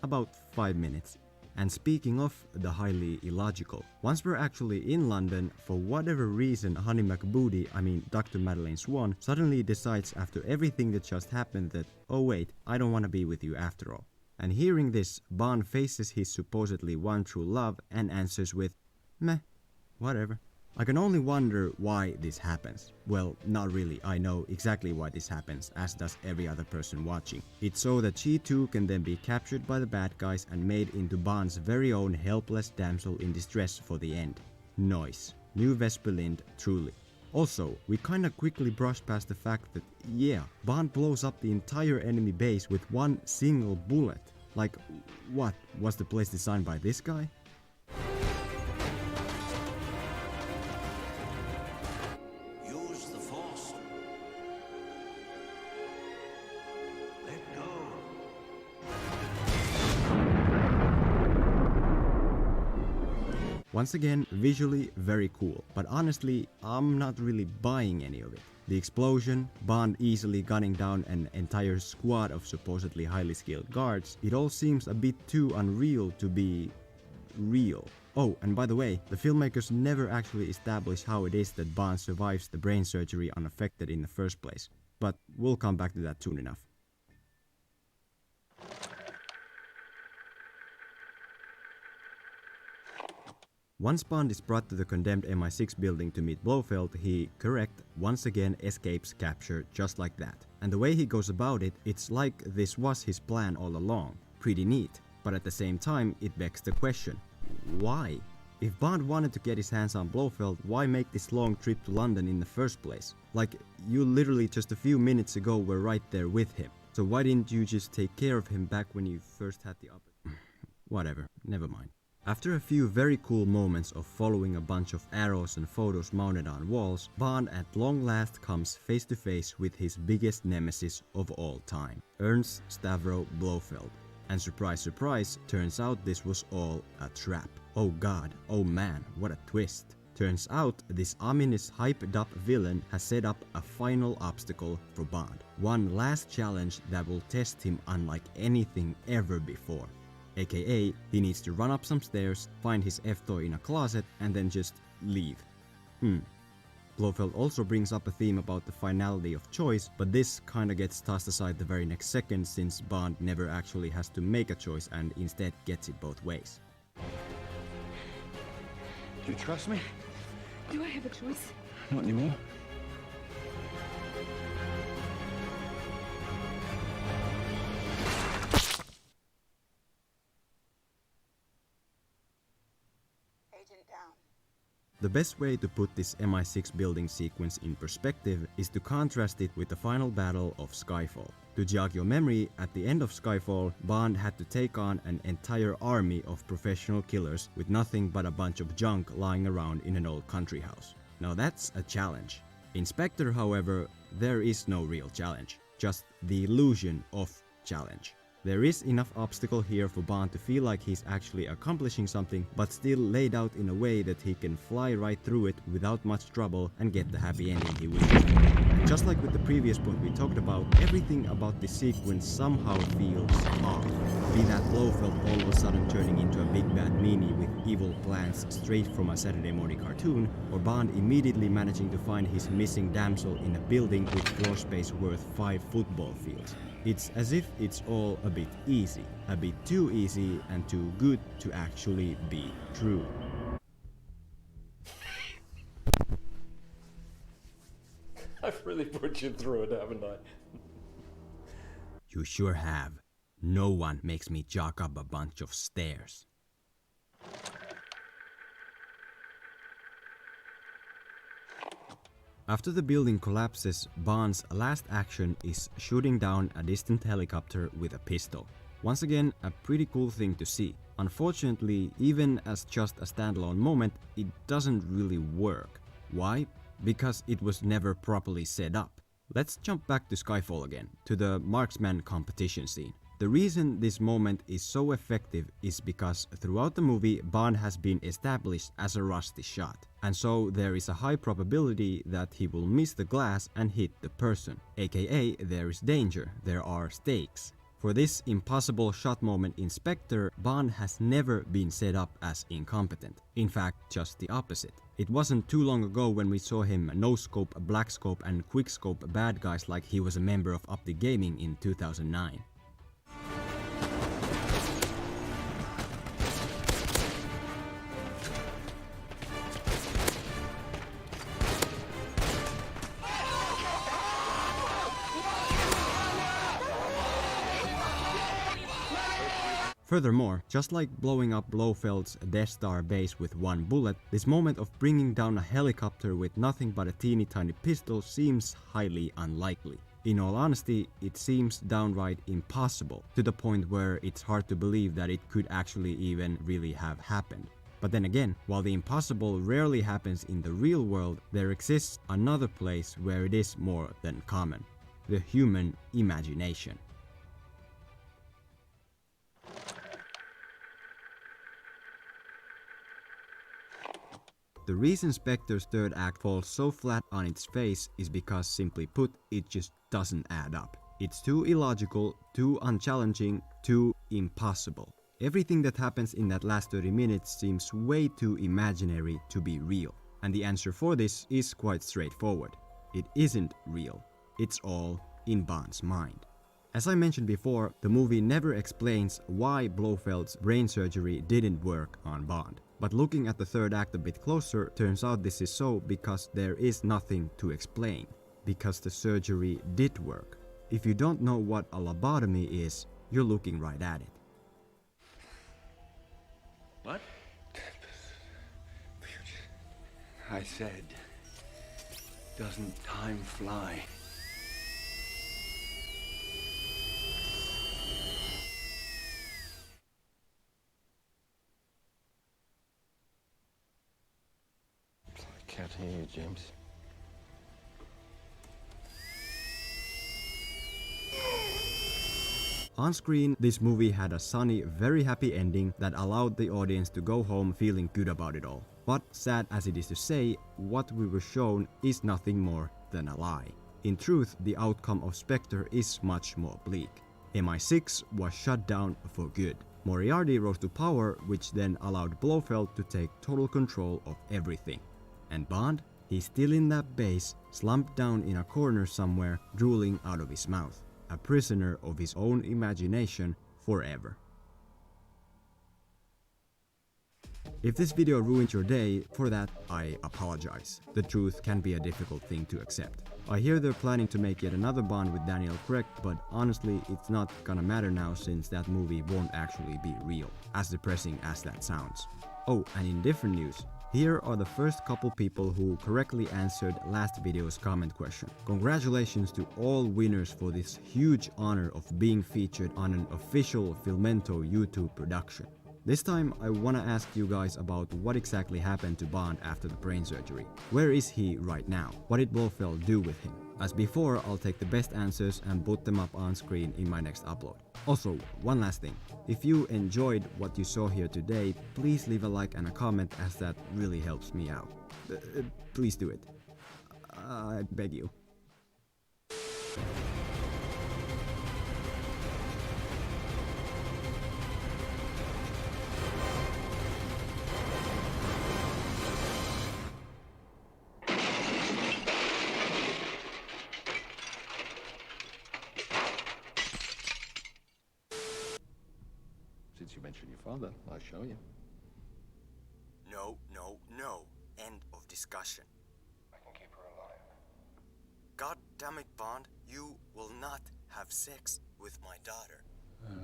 about 5 minutes. And speaking of the highly illogical, once we're actually in London, for whatever reason Honey McBooty, Dr. Madeleine Swan, suddenly decides after everything that just happened that, oh wait, I don't want to be with you after all. And hearing this, Bond faces his supposedly one true love and answers with, meh, whatever. I can only wonder why this happens. Well, not really, I know exactly why this happens, as does every other person watching. It's so that she too can then be captured by the bad guys and made into Bond's very own helpless damsel in distress for the end. Noise. New Vesper Lind, truly. Also, we kinda quickly brushed past the fact that, yeah, Bond blows up the entire enemy base with one single bullet. Like, what, was the place designed by this guy? Once again, visually very cool, but honestly, I'm not really buying any of it. The explosion, Bond easily gunning down an entire squad of supposedly highly skilled guards, it all seems a bit too unreal to be real. Oh, and by the way, the filmmakers never actually establish how it is that Bond survives the brain surgery unaffected in the first place, but we'll come back to that soon enough. Once Bond is brought to the condemned MI6 building to meet Blofeld, he, correct, once again escapes capture just like that. And the way he goes about it, it's like this was his plan all along. Pretty neat. But at the same time, it begs the question, why? If Bond wanted to get his hands on Blofeld, why make this long trip to London in the first place? Like, you literally just a few minutes ago were right there with him. So why didn't you just take care of him back when you first had the opportunity? Whatever, never mind. After a few very cool moments of following a bunch of arrows and photos mounted on walls, Bond at long last comes face to face with his biggest nemesis of all time, Ernst Stavro Blofeld. And surprise surprise, turns out this was all a trap. Oh god, oh man, what a twist. Turns out, this ominous hyped up villain has set up a final obstacle for Bond. One last challenge that will test him unlike anything ever before. AKA, he needs to run up some stairs, find his F-toy in a closet, and then just leave. Blofeld also brings up a theme about the finality of choice, but this kinda gets tossed aside the very next second since Bond never actually has to make a choice and instead gets it both ways.
Do you trust me?
Do I have a choice?
Not anymore.
Agent down.
The best way to put this MI6 building sequence in perspective is to contrast it with the final battle of Skyfall. To jog your memory, at the end of Skyfall, Bond had to take on an entire army of professional killers with nothing but a bunch of junk lying around in an old country house. Now that's a challenge. In Spectre, however, there is no real challenge, just the illusion of challenge. There is enough obstacle here for Bond to feel like he's actually accomplishing something, but still laid out in a way that he can fly right through it without much trouble and get the happy ending he wishes. And just like with the previous point we talked about, everything about this sequence somehow feels off. Be that Blofeld all of a sudden turning into a big bad meanie with evil plans straight from a Saturday morning cartoon, or Bond immediately managing to find his missing damsel in a building with floor space worth 5 football fields. It's as if it's all a bit easy, a bit too easy and too good to actually be true.
I've really put you through it, haven't I?
You sure have. No one makes me jog up a bunch of stairs. After the building collapses, Bond's last action is shooting down a distant helicopter with a pistol. Once again, a pretty cool thing to see. Unfortunately, even as just a standalone moment, it doesn't really work. Why? Because it was never properly set up. Let's jump back to Skyfall again, to the marksman competition scene. The reason this moment is so effective is because throughout the movie, Bond has been established as a rusty shot. And so there is a high probability that he will miss the glass and hit the person. AKA, there is danger, there are stakes. For this impossible shot moment in Spectre, Bond has never been set up as incompetent. In fact, just the opposite. It wasn't too long ago when we saw him no-scope, black-scope and quick-scope bad guys like he was a member of Optic Gaming in 2009. Furthermore, just like blowing up Blofeld's Death Star base with one bullet, this moment of bringing down a helicopter with nothing but a teeny tiny pistol seems highly unlikely. In all honesty, it seems downright impossible, to the point where it's hard to believe that it could actually even really have happened. But then again, while the impossible rarely happens in the real world, there exists another place where it is more than common: the human imagination. The reason Spectre's third act falls so flat on its face is because, simply put, it just doesn't add up. It's too illogical, too unchallenging, too impossible. Everything that happens in that last 30 minutes seems way too imaginary to be real. And the answer for this is quite straightforward. It isn't real. It's all in Bond's mind. As I mentioned before, the movie never explains why Blofeld's brain surgery didn't work on Bond. But looking at the third act a bit closer, turns out this is so because there is nothing to explain. Because the surgery did work. If you don't know what a lobotomy is, you're looking right at it.
What? I said, doesn't time fly? I can't hear you, James.
On screen, this movie had a sunny, very happy ending that allowed the audience to go home feeling good about it all. But sad as it is to say, what we were shown is nothing more than a lie. In truth, the outcome of Spectre is much more bleak. MI6 was shut down for good. Moriarty rose to power, which then allowed Blofeld to take total control of everything. And Bond? He's still in that base, slumped down in a corner somewhere, drooling out of his mouth. A prisoner of his own imagination forever. If this video ruined your day, for that I apologize. The truth can be a difficult thing to accept. I hear they're planning to make yet another Bond with Daniel Craig, but honestly it's not gonna matter now since that movie won't actually be real, as depressing as that sounds. Oh, and in different news, here are the first couple people who correctly answered last video's comment question. Congratulations to all winners for this huge honor of being featured on an official Filmento YouTube production. This time I wanna ask you guys about what exactly happened to Bond after the brain surgery. Where is he right now? What did Blofeld do with him? As before, I'll take the best answers and put them up on screen in my next upload. Also, one last thing. If you enjoyed what you saw here today, please leave a like and a comment as that really helps me out. Please do it. I beg you.
Since you mentioned your father, I'll show you.
No, no, no. End of discussion.
I can keep her alive.
God damn it, Bond. You will not have sex with my daughter.
No.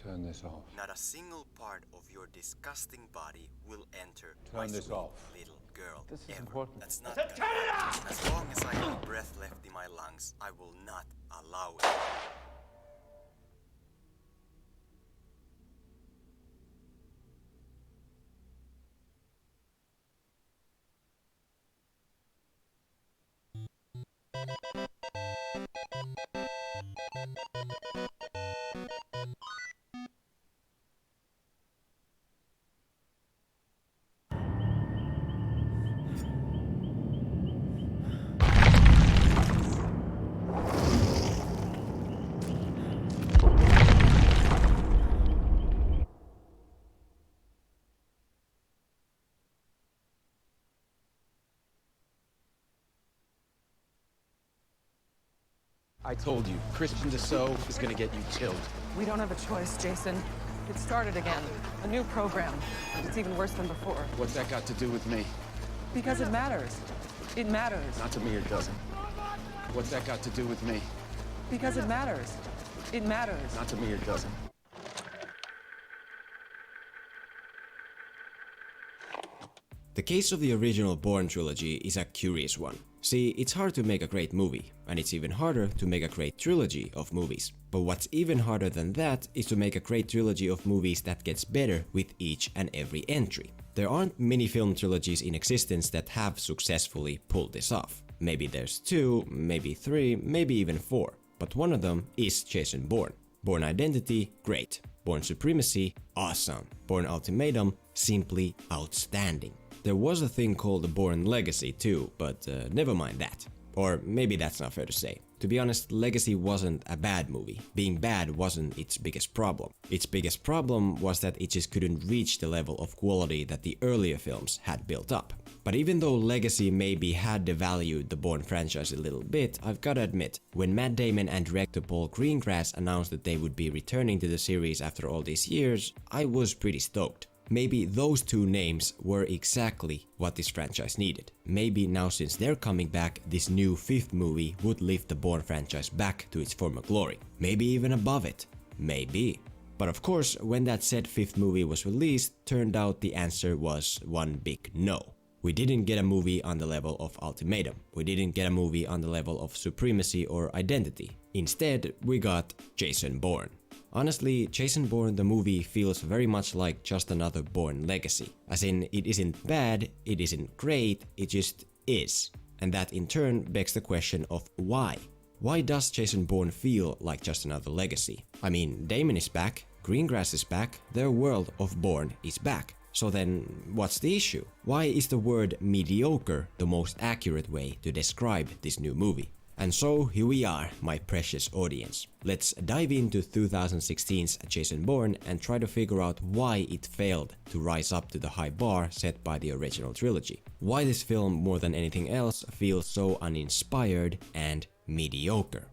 Turn this off.
Not a single part of your disgusting body will enter
Turn
my
this
sweet
off.
little girl.
This is
ever.
important.
That's not gonna happen. As long as I have breath left in my lungs, I will not allow it.
I told you, Christian Dassault is gonna get you killed.
We don't have a choice, Jason. It started again. A new program. And it's even worse than before.
What's that got to do with me?
Because it matters. It matters.
Not to me, it doesn't. What's that got to do with me?
Because it matters. It matters.
Not to me, it doesn't.
The case of the original Bourne trilogy is a curious one. See, it's hard to make a great movie, and it's even harder to make a great trilogy of movies. But what's even harder than that is to make a great trilogy of movies that gets better with each and every entry. There aren't many film trilogies in existence that have successfully pulled this off. Maybe there's 2, maybe 3, maybe even 4. But one of them is Jason Bourne. Bourne Identity, great. Bourne Supremacy, awesome. Bourne Ultimatum, simply outstanding. There was a thing called the Bourne Legacy too, but never mind that. Or maybe that's not fair to say. To be honest, Legacy wasn't a bad movie. Being bad wasn't its biggest problem. Its biggest problem was that it just couldn't reach the level of quality that the earlier films had built up. But even though Legacy maybe had devalued the Bourne franchise a little bit, I've gotta admit, when Matt Damon and director Paul Greengrass announced that they would be returning to the series after all these years, I was pretty stoked. Maybe those two names were exactly what this franchise needed. Maybe now since they're coming back, this new 5th movie would lift the Bourne franchise back to its former glory. Maybe even above it. Maybe. But of course, when that said 5th movie was released, turned out the answer was one big no. We didn't get a movie on the level of Ultimatum. We didn't get a movie on the level of Supremacy or Identity. Instead, we got Jason Bourne. Honestly, Jason Bourne the movie feels very much like just another Bourne legacy. As in, it isn't bad, it isn't great, it just is. And that in turn begs the question of why? Why does Jason Bourne feel like just another legacy? I mean, Damon is back, Greengrass is back, their world of Bourne is back. So then, what's the issue? Why is the word mediocre the most accurate way to describe this new movie? And so here we are, my precious audience. Let's dive into 2016's Jason Bourne and try to figure out why it failed to rise up to the high bar set by the original trilogy. Why this film, more than anything else, feels so uninspired and mediocre.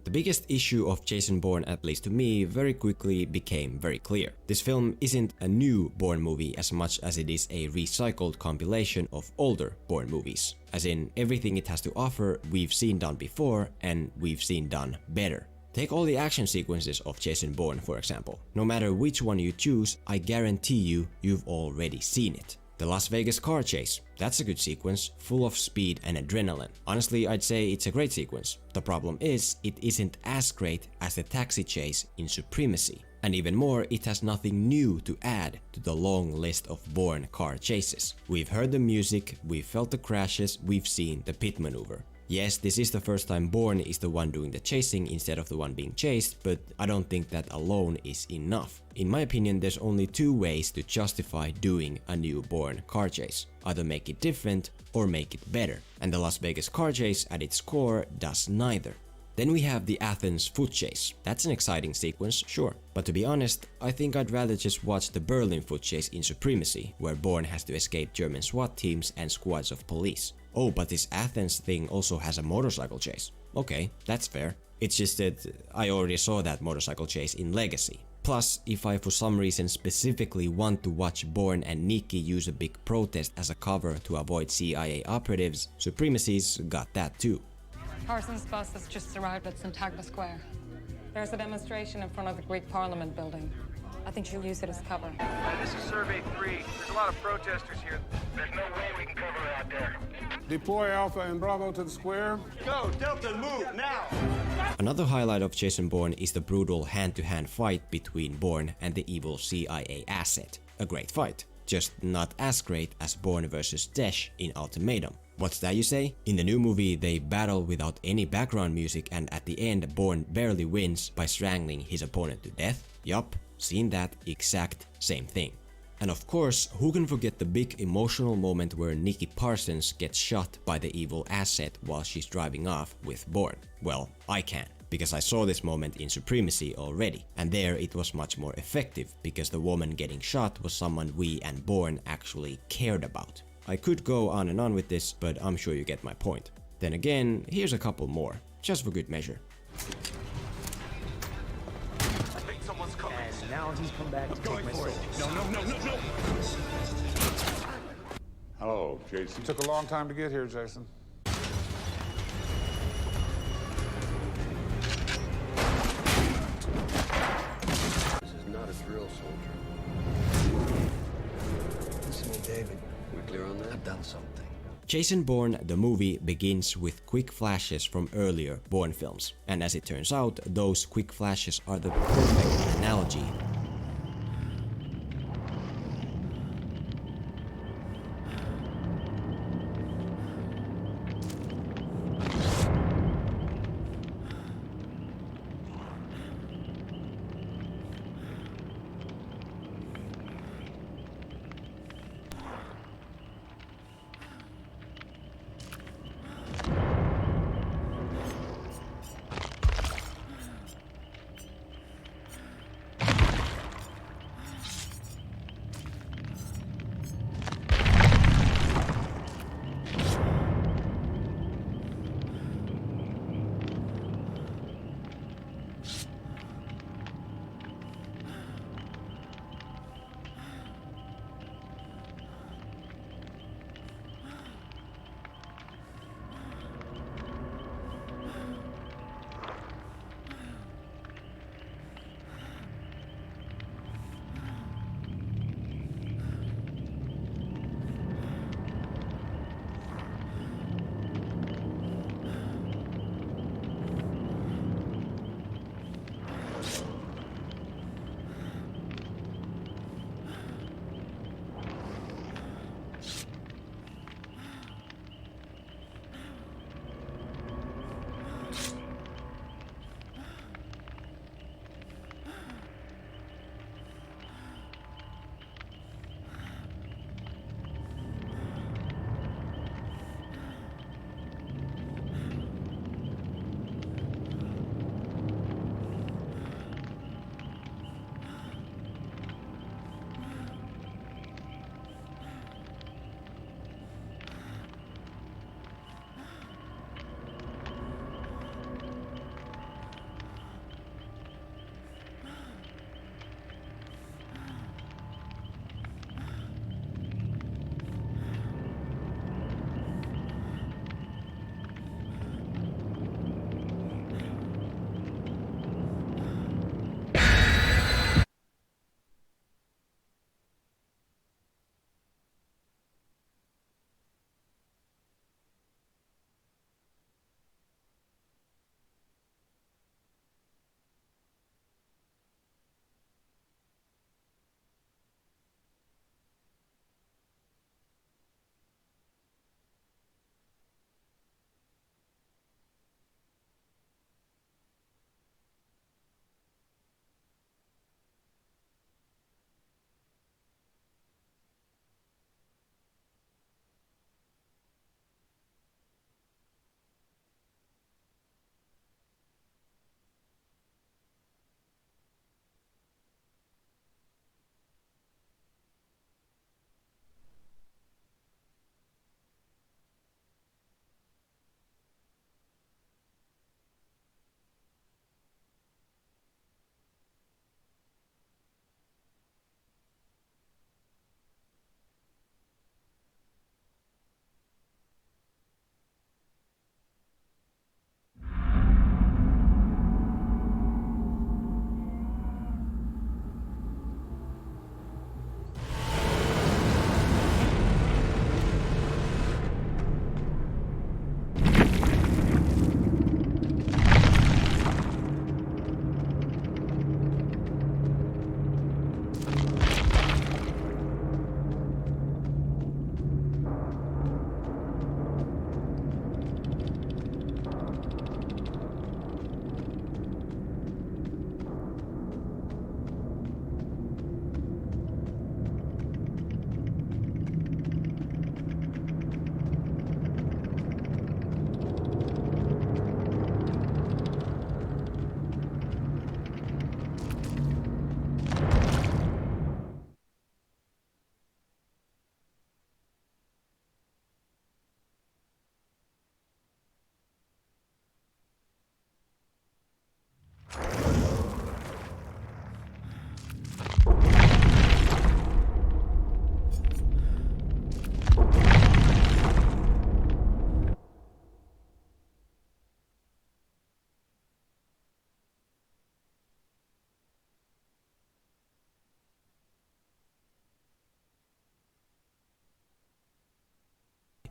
The biggest issue of Jason Bourne, at least to me, very quickly became very clear. This film isn't a new Bourne movie as much as it is a recycled compilation of older Bourne movies. As in, everything it has to offer we've seen done before and we've seen done better. Take all the action sequences of Jason Bourne, for example. No matter which one you choose, I guarantee you've already seen it. The Las Vegas car chase, that's a good sequence, full of speed and adrenaline. Honestly, I'd say it's a great sequence. The problem is, it isn't as great as the taxi chase in Supremacy. And even more, it has nothing new to add to the long list of Bourne car chases. We've heard the music, we've felt the crashes, we've seen the pit maneuver. Yes, this is the first time Bourne is the one doing the chasing instead of the one being chased, but I don't think that alone is enough. In my opinion, there's only two ways to justify doing a new Bourne car chase. Either make it different or make it better. And the Las Vegas car chase at its core does neither. Then we have the Athens foot chase. That's an exciting sequence, sure. But to be honest, I think I'd rather just watch the Berlin foot chase in Supremacy, where Bourne has to escape German SWAT teams and squads of police. Oh, but this Athens thing also has a motorcycle chase. Okay, that's fair. It's just that I already saw that motorcycle chase in Legacy. Plus, if I for some reason specifically want to watch Bourne and Nikki use a big protest as a cover to avoid CIA operatives, Supremacy's got that too.
Parsons' bus has just arrived at Syntagma Square. There's a demonstration in front of the Greek Parliament building. I think she'll use it as cover.
This is Survey 3. There's a lot of protesters here. There's no way we can cover out there.
Deploy Alpha and Bravo to the square.
Go, Delta, move, now!
Another highlight of Jason Bourne is the brutal hand-to-hand fight between Bourne and the evil CIA asset. A great fight, just not as great as Bourne vs. Desh in Ultimatum. What's that you say? In the new movie, they battle without any background music and at the end, Bourne barely wins by strangling his opponent to death. Yup, seen that exact same thing. And of course, who can forget the big emotional moment where Nikki Parsons gets shot by the evil asset while she's driving off with Bourne? Well, I can, because I saw this moment in Supremacy already, and there it was much more effective because the woman getting shot was someone we and Bourne actually cared about. I could go on and on with this, but I'm sure you get my point. Then again, here's a couple more, just for good measure.
And now he's come back to take my soul. No.
Hello, Jason. Took a long time to get here, Jason.
This is not a drill, soldier.
Listen to David.
We clear on that?
I've done something.
Jason Bourne, the movie, begins with quick flashes from earlier Bourne films. And as it turns out, those quick flashes are the perfect analogy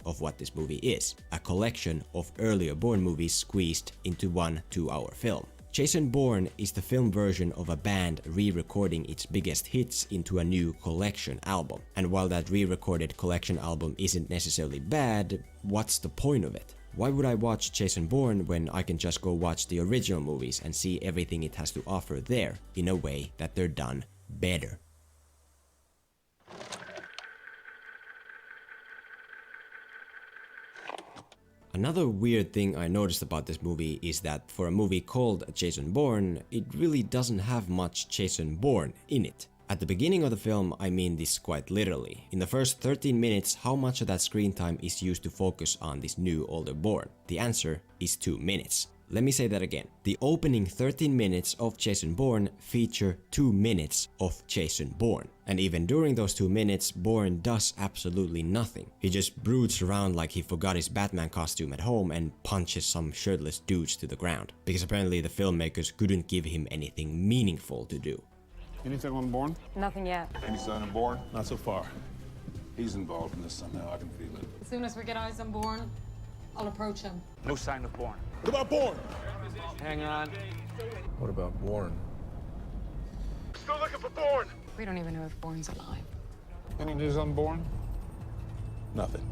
of what this movie is, a collection of earlier Bourne movies squeezed into one 2-hour film. Jason Bourne is the film version of a band re-recording its biggest hits into a new collection album. And while that re-recorded collection album isn't necessarily bad, what's the point of it? Why would I watch Jason Bourne when I can just go watch the original movies and see everything it has to offer there in a way that they're done better? Another weird thing I noticed about this movie is that for a movie called Jason Bourne, it really doesn't have much Jason Bourne in it. At the beginning of the film, I mean this quite literally. In the first 13 minutes, how much of that screen time is used to focus on this new older Bourne? The answer is 2 minutes. Let me say that again. The opening 13 minutes of Jason Bourne feature 2 minutes of Jason Bourne. And even during those 2 minutes, Bourne does absolutely nothing. He just broods around like he forgot his Batman costume at home and punches some shirtless dudes to the ground. Because apparently the filmmakers couldn't give him anything meaningful to do.
Anything on Bourne?
Nothing yet.
Any sign of Bourne? Not so far. He's involved in this somehow, I can feel it.
As soon as we get eyes on Bourne, I'll approach him.
No sign of Bourne.
What about Bourne?
Hang on.
What about Bourne?
Still looking for Bourne.
We don't even know if Bourne's alive.
Any news on Bourne? Nothing.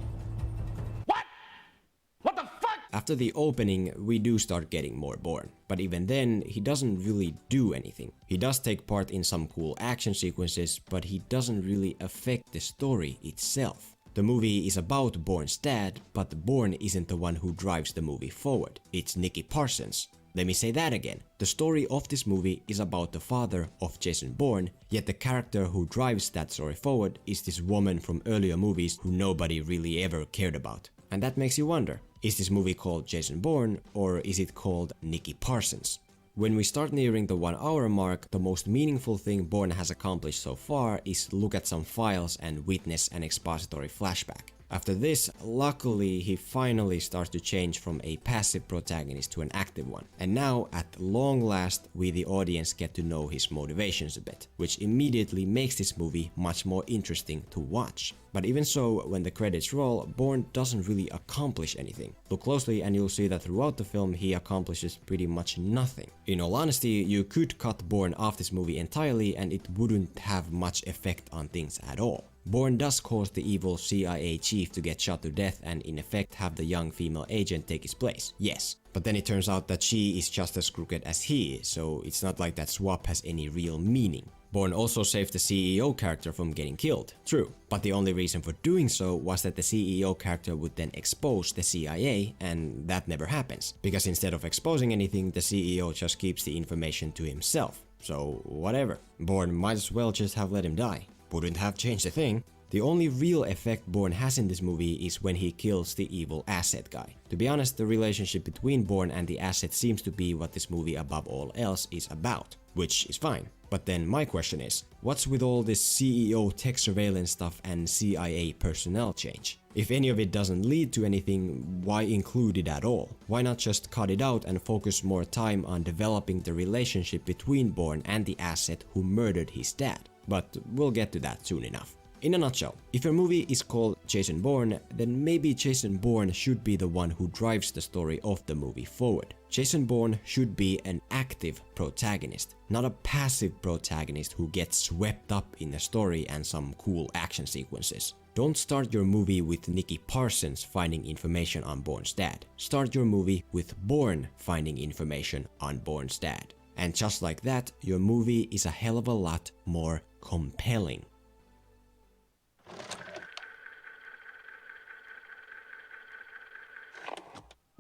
What the fuck?
After the opening, we do start getting more Bourne, but even then, he doesn't really do anything. He does take part in some cool action sequences, but he doesn't really affect the story itself. The movie is about Bourne's dad, but Bourne isn't the one who drives the movie forward. It's Nicky Parsons. Let me say that again. The story of this movie is about the father of Jason Bourne, yet the character who drives that story forward is this woman from earlier movies who nobody really ever cared about. And that makes you wonder, is this movie called Jason Bourne or is it called Nicky Parsons? When we start nearing the 1 hour mark, the most meaningful thing Bourne has accomplished so far is look at some files and witness an expository flashback. After this, luckily, he finally starts to change from a passive protagonist to an active one. And now, at long last, we the audience get to know his motivations a bit, which immediately makes this movie much more interesting to watch. But even so, when the credits roll, Bourne doesn't really accomplish anything. Look closely and you'll see that throughout the film he accomplishes pretty much nothing. In all honesty, you could cut Bourne off this movie entirely and it wouldn't have much effect on things at all. Bourne does cause the evil CIA chief to get shot to death and in effect have the young female agent take his place, yes. But then it turns out that she is just as crooked as he is, so it's not like that swap has any real meaning. Bourne also saved the CEO character from getting killed, true, but the only reason for doing so was that the CEO character would then expose the CIA, and that never happens, because instead of exposing anything, the CEO just keeps the information to himself. So whatever, Bourne might as well just have let him die. Wouldn't have changed a thing. The only real effect Bourne has in this movie is when he kills the evil asset guy. To be honest, the relationship between Bourne and the asset seems to be what this movie above all else is about, which is fine. But then my question is, what's with all this CEO tech surveillance stuff and CIA personnel change? If any of it doesn't lead to anything, why include it at all? Why not just cut it out and focus more time on developing the relationship between Bourne and the asset who murdered his dad? But we'll get to that soon enough. In a nutshell, if your movie is called Jason Bourne, then maybe Jason Bourne should be the one who drives the story of the movie forward. Jason Bourne should be an active protagonist, not a passive protagonist who gets swept up in the story and some cool action sequences. Don't start your movie with Nicky Parsons finding information on Bourne's dad. Start your movie with Bourne finding information on Bourne's dad. And just like that, your movie is a hell of a lot more compelling.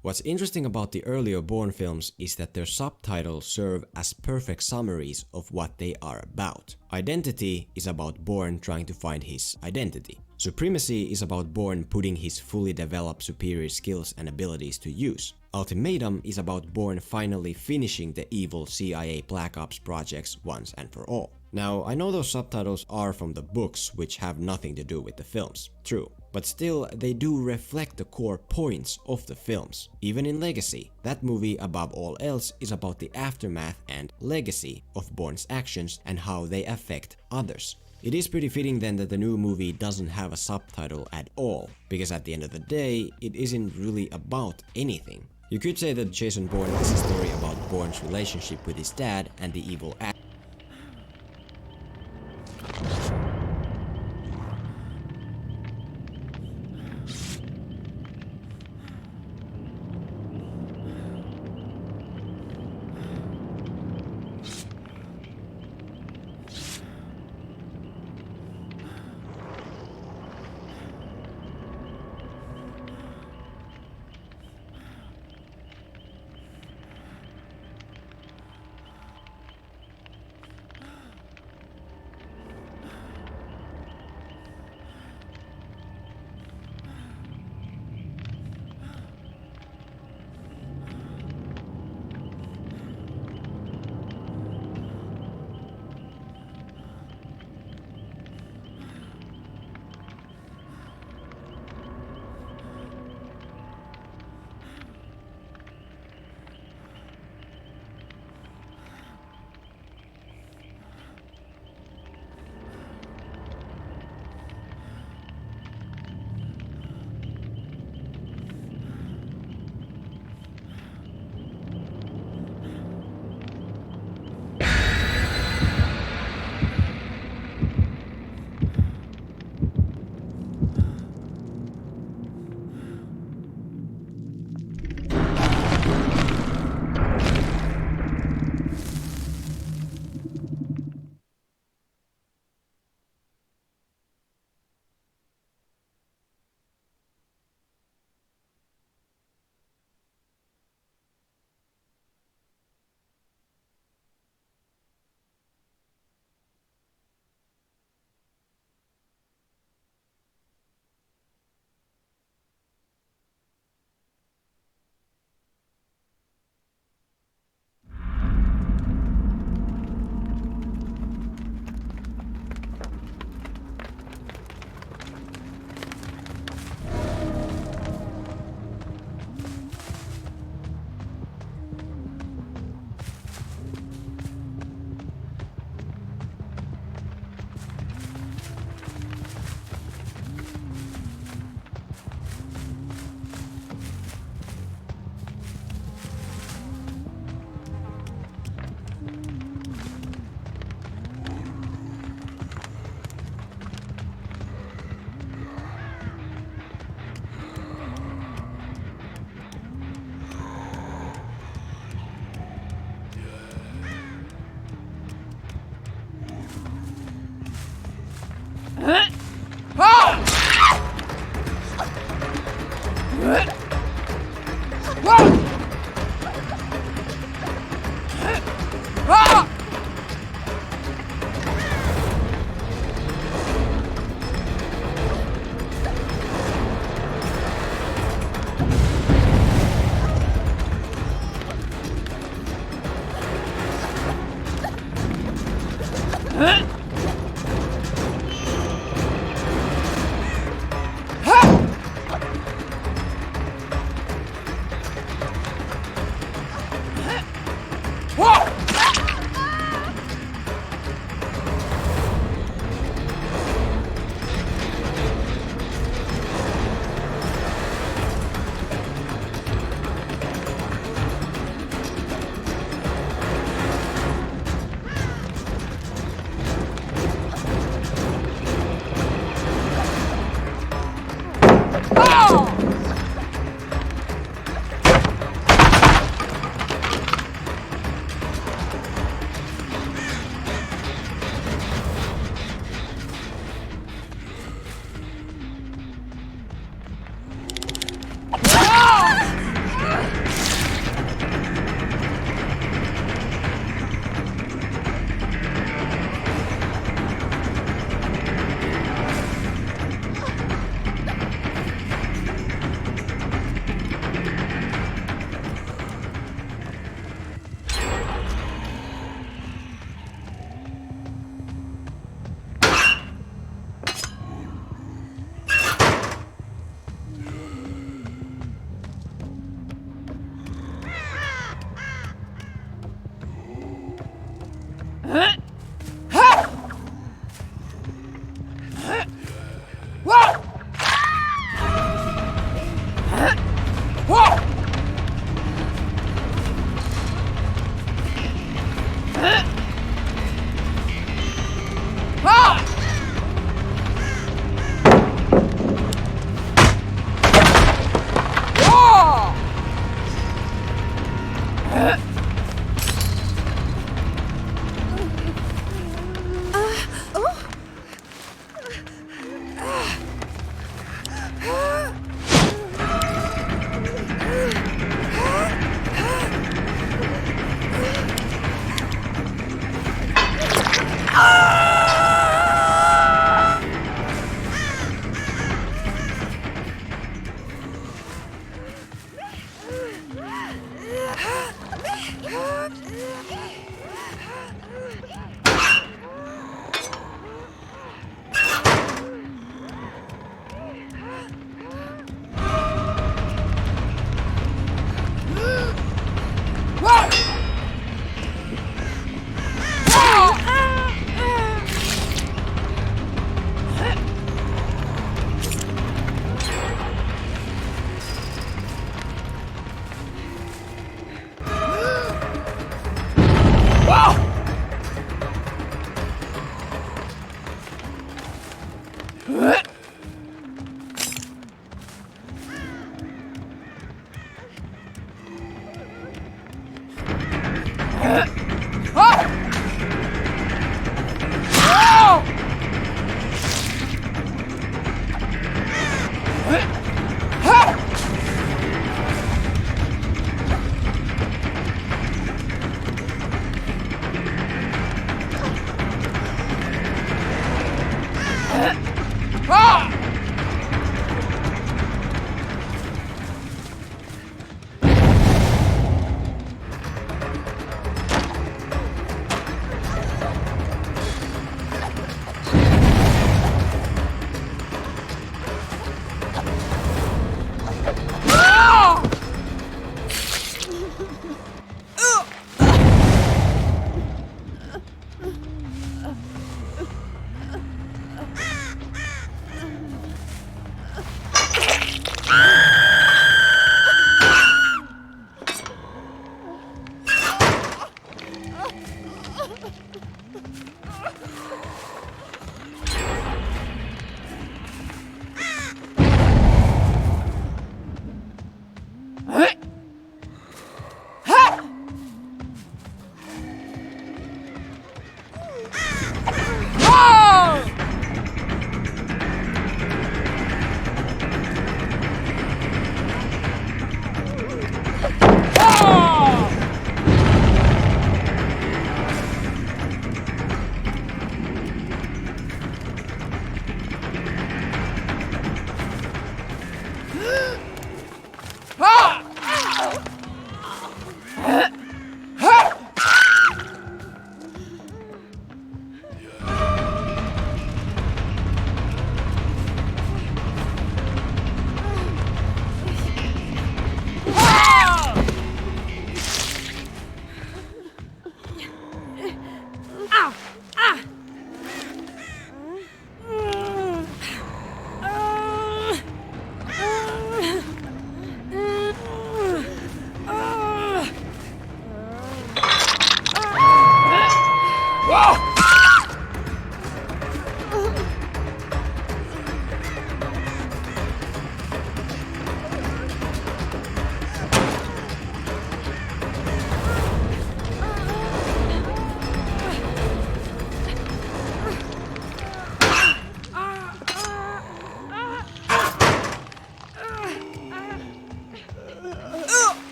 What's interesting about the earlier Bourne films is that their subtitles serve as perfect summaries of what they are about. Identity is about Bourne trying to find his identity. Supremacy is about Bourne putting his fully developed superior skills and abilities to use. Ultimatum is about Bourne finally finishing the evil CIA Black Ops projects once and for all. Now, I know those subtitles are from the books, which have nothing to do with the films, true. But still, they do reflect the core points of the films. Even in Legacy, that movie above all else is about the aftermath and legacy of Bourne's actions and how they affect others. It is pretty fitting then that the new movie doesn't have a subtitle at all, because at the end of the day, it isn't really about anything. You could say that Jason Bourne is a story about Bourne's relationship with his dad and the evil act.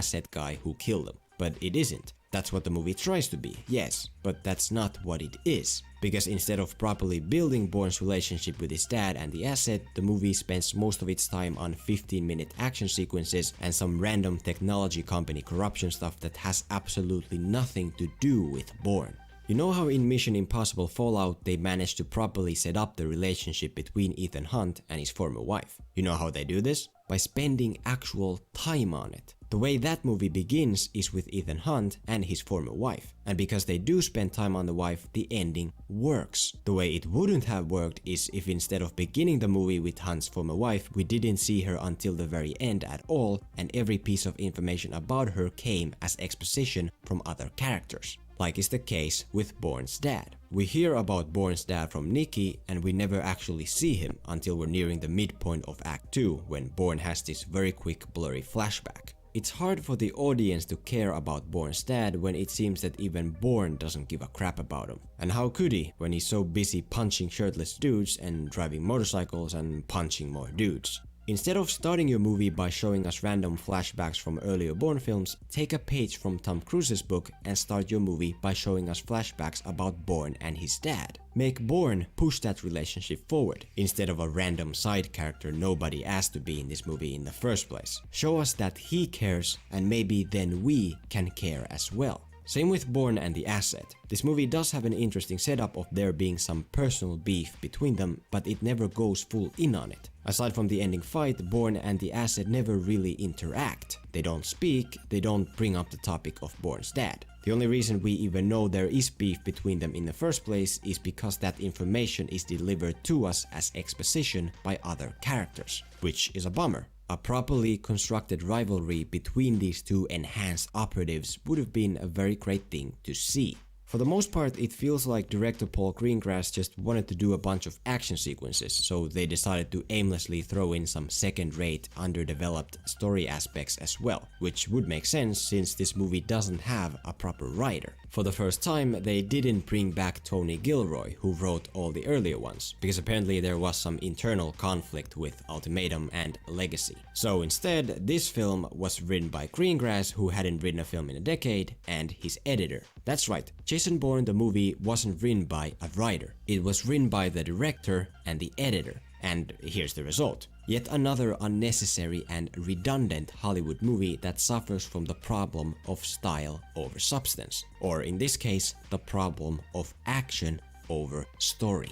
asset guy who killed them. But it isn't. That's what the movie tries to be, yes, but that's not what it is. Because instead of properly building Bourne's relationship with his dad and the asset, the movie spends most of its time on 15-minute action sequences and some random technology company corruption stuff that has absolutely nothing to do with Bourne. You know how in Mission Impossible Fallout they managed to properly set up the relationship between Ethan Hunt and his former wife? You know how they do this? By spending actual time on it. The way that movie begins is with Ethan Hunt and his former wife, and because they do spend time on the wife, the ending works. The way it wouldn't have worked is if instead of beginning the movie with Hunt's former wife, we didn't see her until the very end at all, and every piece of information about her came as exposition from other characters. Like is the case with Bourne's dad. We hear about Bourne's dad from Nikki and we never actually see him until we're nearing the midpoint of Act 2 when Bourne has this very quick blurry flashback. It's hard for the audience to care about Bourne's dad when it seems that even Bourne doesn't give a crap about him. And how could he when he's so busy punching shirtless dudes and driving motorcycles and punching more dudes? Instead of starting your movie by showing us random flashbacks from earlier Bourne films, take a page from Tom Cruise's book and start your movie by showing us flashbacks about Bourne and his dad. Make Bourne push that relationship forward, instead of a random side character nobody asked to be in this movie in the first place. Show us that he cares, and maybe then we can care as well. Same with Bourne and the asset. This movie does have an interesting setup of there being some personal beef between them, but it never goes full in on it. Aside from the ending fight, Bourne and the asset never really interact. They don't speak, they don't bring up the topic of Bourne's dad. The only reason we even know there is beef between them in the first place is because that information is delivered to us as exposition by other characters, which is a bummer. A properly constructed rivalry between these two enhanced operatives would have been a very great thing to see. For the most part, it feels like director Paul Greengrass just wanted to do a bunch of action sequences, so they decided to aimlessly throw in some second-rate, underdeveloped story aspects as well, which would make sense since this movie doesn't have a proper writer. For the first time, they didn't bring back Tony Gilroy, who wrote all the earlier ones, because apparently there was some internal conflict with Ultimatum and Legacy. So instead, this film was written by Greengrass, who hadn't written a film in a decade, and his editor. That's right, Jason Bourne the movie wasn't written by a writer. It was written by the director and the editor. And here's the result. Yet another unnecessary and redundant Hollywood movie that suffers from the problem of style over substance. Or in this case, the problem of action over story.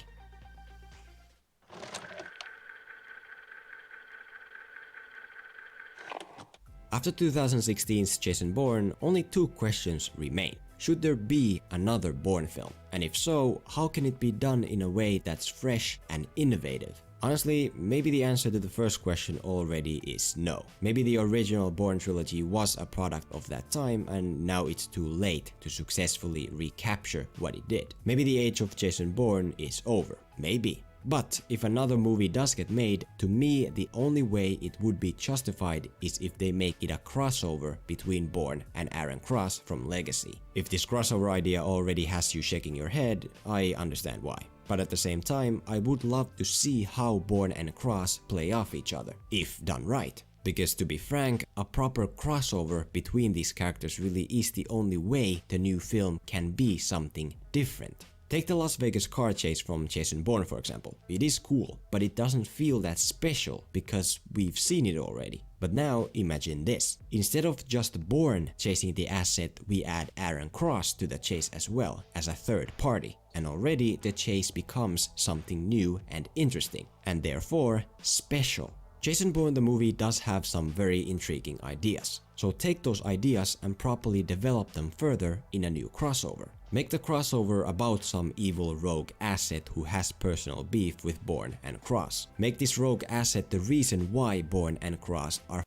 After 2016's Jason Bourne, only two questions remain. Should there be another Bourne film? And if so, how can it be done in a way that's fresh and innovative? Honestly, maybe the answer to the first question already is no. Maybe the original Bourne trilogy was a product of that time and now it's too late to successfully recapture what it did. Maybe the age of Jason Bourne is over. Maybe. But if another movie does get made, to me the only way it would be justified is if they make it a crossover between Bourne and Aaron Cross from Legacy. If this crossover idea already has you shaking your head, I understand why. But at the same time, I would love to see how Bourne and Cross play off each other, if done right. Because to be frank, a proper crossover between these characters really is the only way the new film can be something different. Take the Las Vegas car chase from Jason Bourne for example. It is cool, but it doesn't feel that special because we've seen it already. But now imagine this. Instead of just Bourne chasing the asset, we add Aaron Cross to the chase as well as a third party. And already the chase becomes something new and interesting, and therefore special. Jason Bourne the movie does have some very intriguing ideas. So take those ideas and properly develop them further in a new crossover. Make the crossover about some evil rogue asset who has personal beef with Bourne and Cross. Make this rogue asset the reason why Bourne and Cross are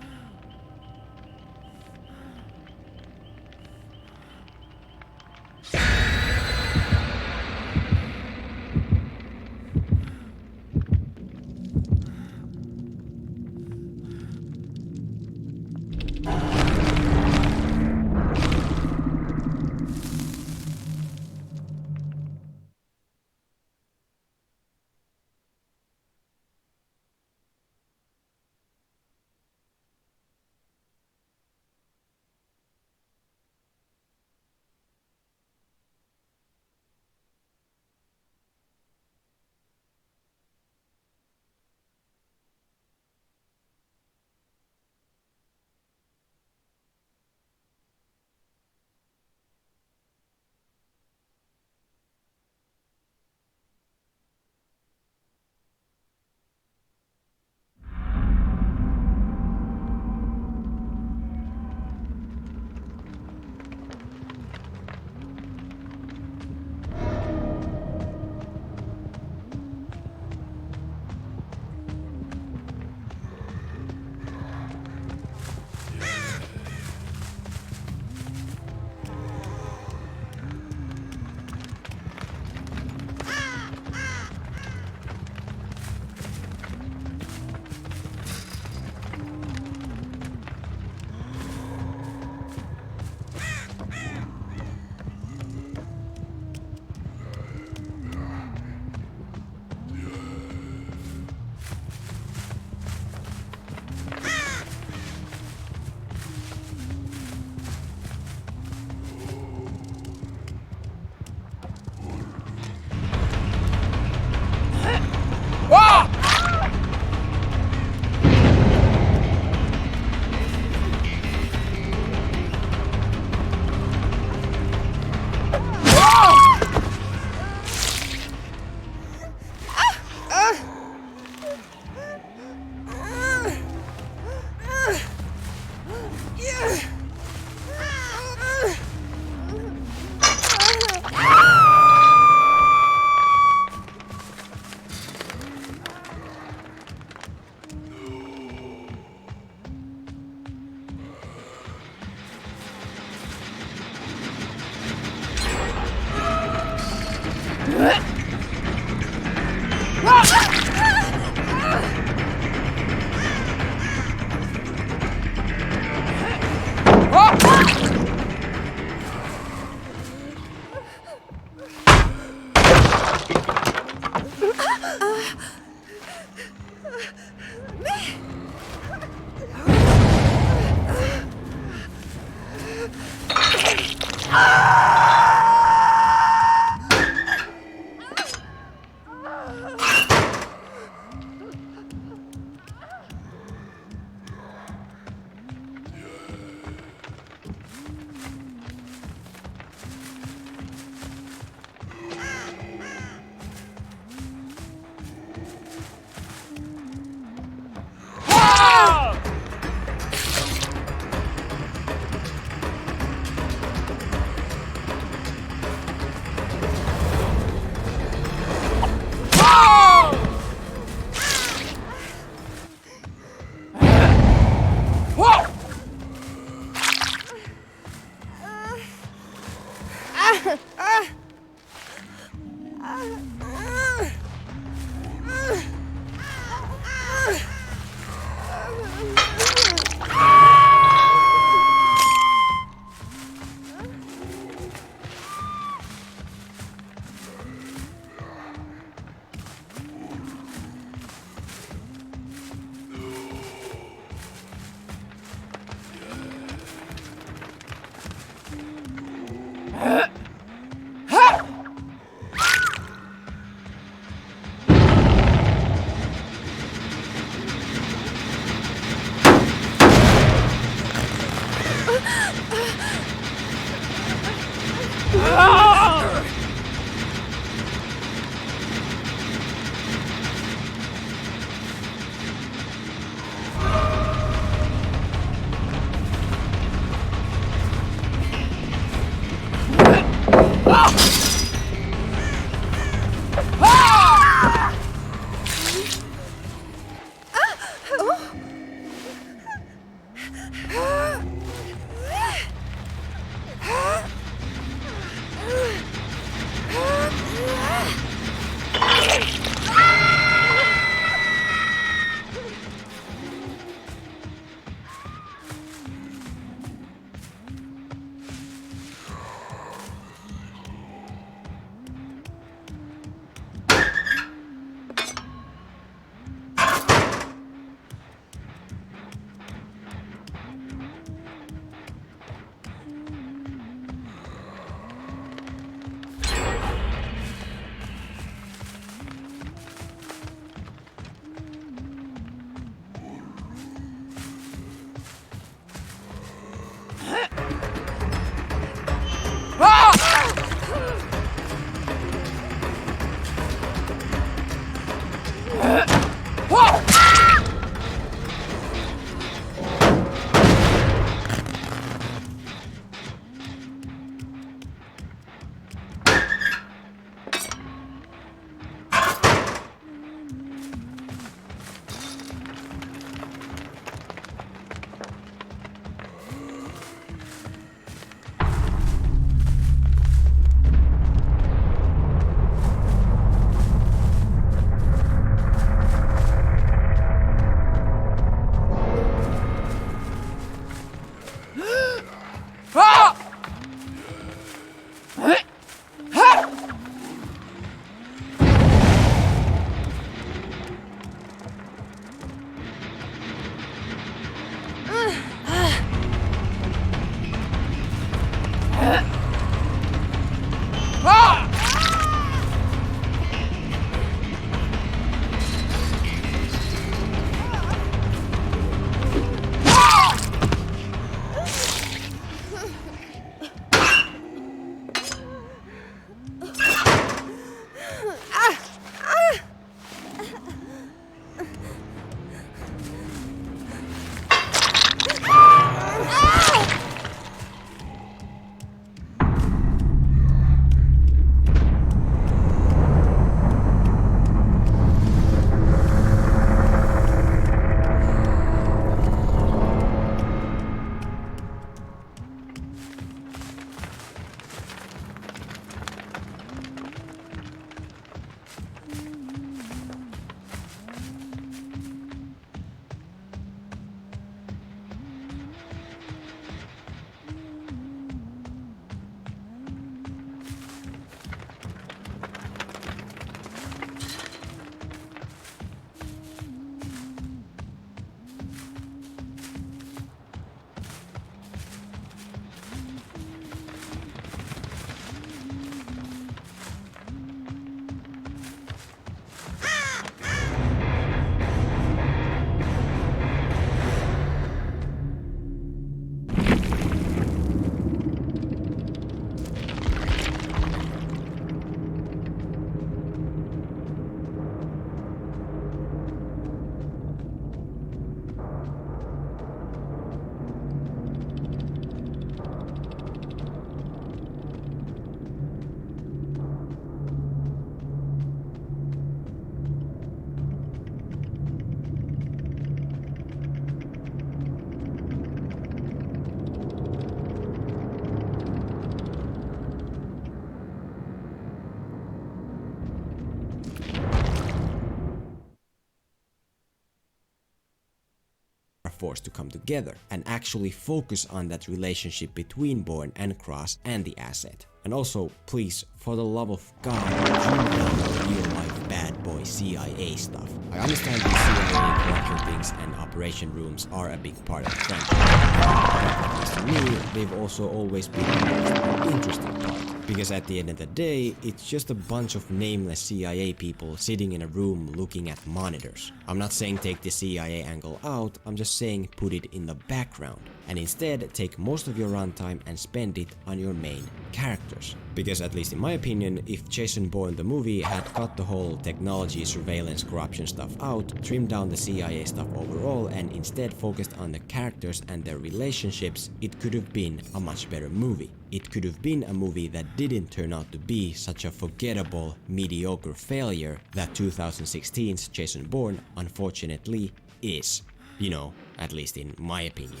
forced to come together and actually focus on that relationship between Bourne and Cross and the asset. And also, please, for the love of God, trim down the real-life bad boy CIA stuff. I understand the CIA corruption things and operation rooms are a big part of the franchise. But at least to me, they've also always been the most interesting part. Because at the end of the day, it's just a bunch of nameless CIA people sitting in a room looking at monitors. I'm not saying take the CIA angle out, I'm just saying put it in the background. And instead take most of your runtime and spend it on your main characters. Because at least in my opinion, if Jason Bourne the movie had cut the whole technology, surveillance, corruption stuff out, trimmed down the CIA stuff overall and instead focused on the characters and their relationships, it could have been a much better movie. It could have been a movie that didn't turn out to be such a forgettable, mediocre failure that 2016's Jason Bourne unfortunately is. You know, at least in my opinion.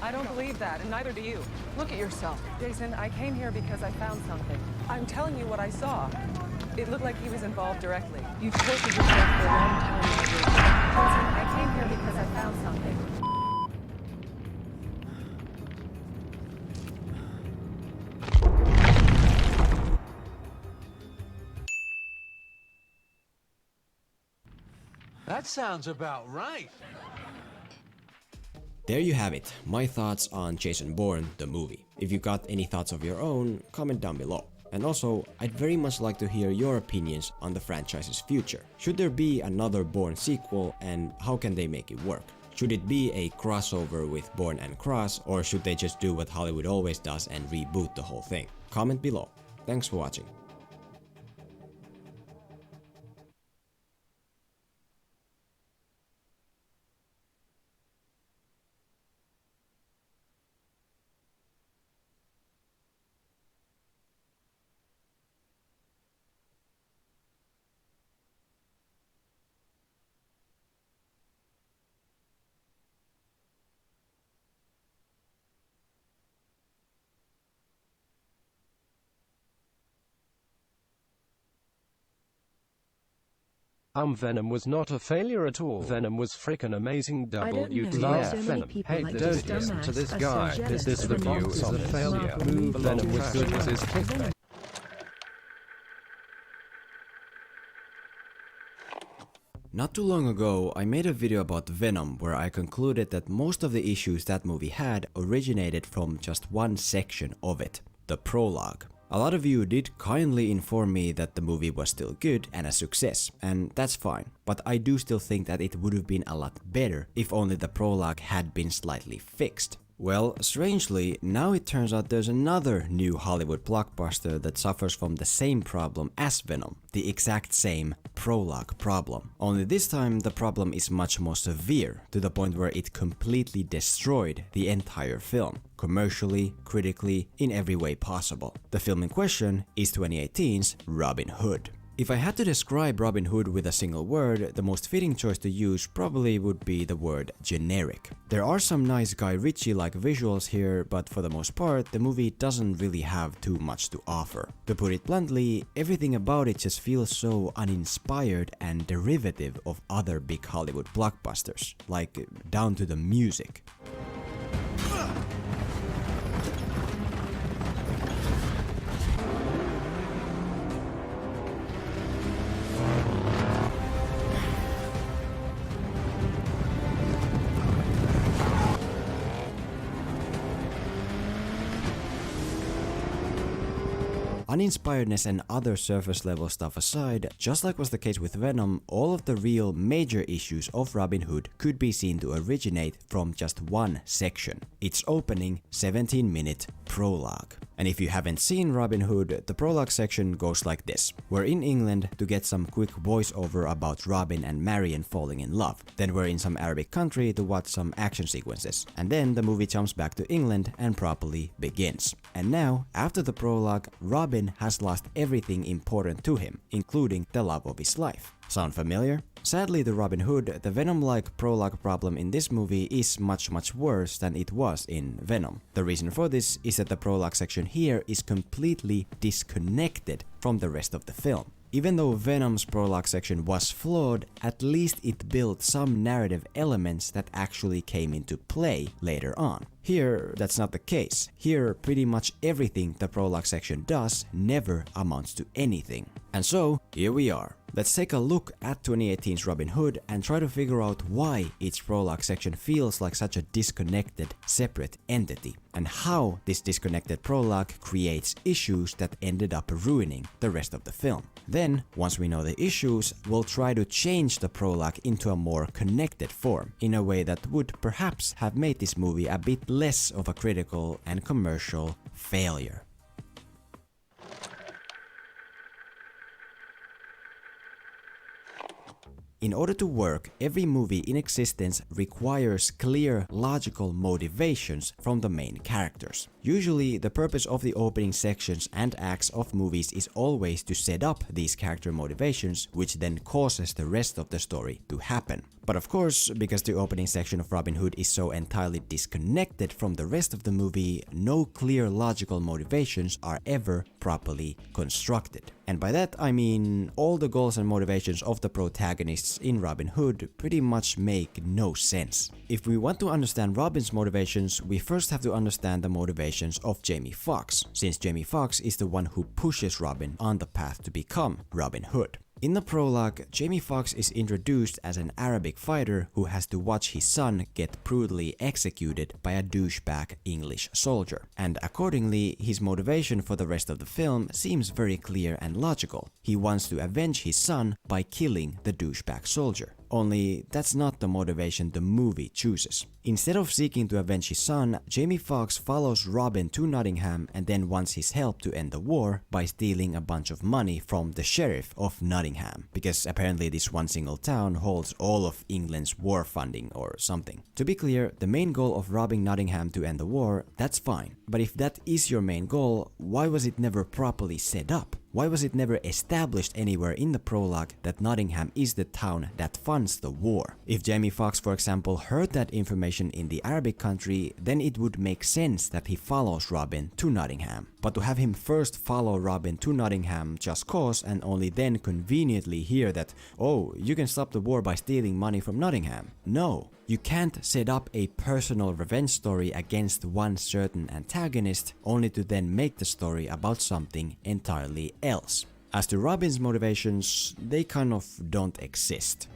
I don't believe that, and neither do you. Look at yourself. Jason, I came here because I found something. I'm telling you what I saw. It looked like he was involved directly. You've tortured yourself for a long time. Jason, I came here because I found something.
That sounds about right.
There you have it, my thoughts on Jason Bourne the movie. If you got any thoughts of your own, comment down below. And also, I'd very much like to hear your opinions on the franchise's future. Should there be another Bourne sequel, and how can they make it work? Should it be a crossover with Bourne and Cross, or should they just do what Hollywood always does and reboot the whole thing? Comment below. Thanks for watching.
Venom was not a failure at all. Venom was frickin' amazing. WTF. Venom. Hey, don't listen to this guy. This review is a failure. Venom was good as his clickbait.
Not too long ago, I made a video about Venom where I concluded that most of the issues that movie had originated from just one section of it, the prologue. A lot of you did kindly inform me that the movie was still good and a success, and that's fine, but I do still think that it would have been a lot better if only the prologue had been slightly fixed. Well, strangely, now it turns out there's another new Hollywood blockbuster that suffers from the same problem as Venom, the exact same prologue problem. Only this time the problem is much more severe, to the point where it completely destroyed the entire film, commercially, critically, in every way possible. The film in question is 2018's Robin Hood. If I had to describe Robin Hood with a single word, the most fitting choice to use probably would be the word generic. There are some nice Guy Ritchie-like visuals here, but for the most part, the movie doesn't really have too much to offer. To put it bluntly, everything about it just feels so uninspired and derivative of other big Hollywood blockbusters, like down to the music. Uninspiredness and other surface level stuff aside, just like was the case with Venom, all of the real major issues of Robin Hood could be seen to originate from just one section, its opening 17-minute prologue. And if you haven't seen Robin Hood, the prologue section goes like this. We're in England to get some quick voiceover about Robin and Marion falling in love. Then we're in some Arabic country to watch some action sequences. And then the movie jumps back to England and properly begins. And now, after the prologue, Robin has lost everything important to him, including the love of his life. Sound familiar? Sadly to Robin Hood, the Venom-like prologue problem in this movie is much worse than it was in Venom. The reason for this is that the prologue section here is completely disconnected from the rest of the film. Even though Venom's prologue section was flawed, at least it built some narrative elements that actually came into play later on. Here, that's not the case. Here, pretty much everything the prologue section does never amounts to anything. And so, here we are. Let's take a look at 2018's Robin Hood and try to figure out why its prologue section feels like such a disconnected, separate entity, and how this disconnected prologue creates issues that ended up ruining the rest of the film. Then, once we know the issues, we'll try to change the prologue into a more connected form, in a way that would perhaps have made this movie a bit less of a critical and commercial failure. In order to work, every movie in existence requires clear, logical motivations from the main characters. Usually, the purpose of the opening sections and acts of movies is always to set up these character motivations, which then causes the rest of the story to happen. But of course, because the opening section of Robin Hood is so entirely disconnected from the rest of the movie, no clear logical motivations are ever properly constructed. And by that I mean all the goals and motivations of the protagonists in Robin Hood pretty much make no sense. If we want to understand Robin's motivations, we first have to understand the motivations of Jamie Foxx, since Jamie Foxx is the one who pushes Robin on the path to become Robin Hood. In the prologue, Jamie Foxx is introduced as an Arabic fighter who has to watch his son get brutally executed by a douchebag English soldier, and accordingly, his motivation for the rest of the film seems very clear and logical. He wants to avenge his son by killing the douchebag soldier. Only that's not the motivation the movie chooses. Instead of seeking to avenge his son, Jamie Foxx follows Robin to Nottingham and then wants his help to end the war by stealing a bunch of money from the sheriff of Nottingham, because apparently this one single town holds all of England's war funding or something. To be clear, the main goal of robbing Nottingham to end the war, that's fine. But if that is your main goal, why was it never properly set up? Why was it never established anywhere in the prologue that Nottingham is the town that funds the war? If Jamie Foxx, for example, heard that information in the Arabic country, then it would make sense that he follows Robin to Nottingham. But to have him first follow Robin to Nottingham just cause and only then conveniently hear that, oh, you can stop the war by stealing money from Nottingham. No. You can't set up a personal revenge story against one certain antagonist only to then make the story about something entirely else. As to Robin's motivations, they kind of don't exist.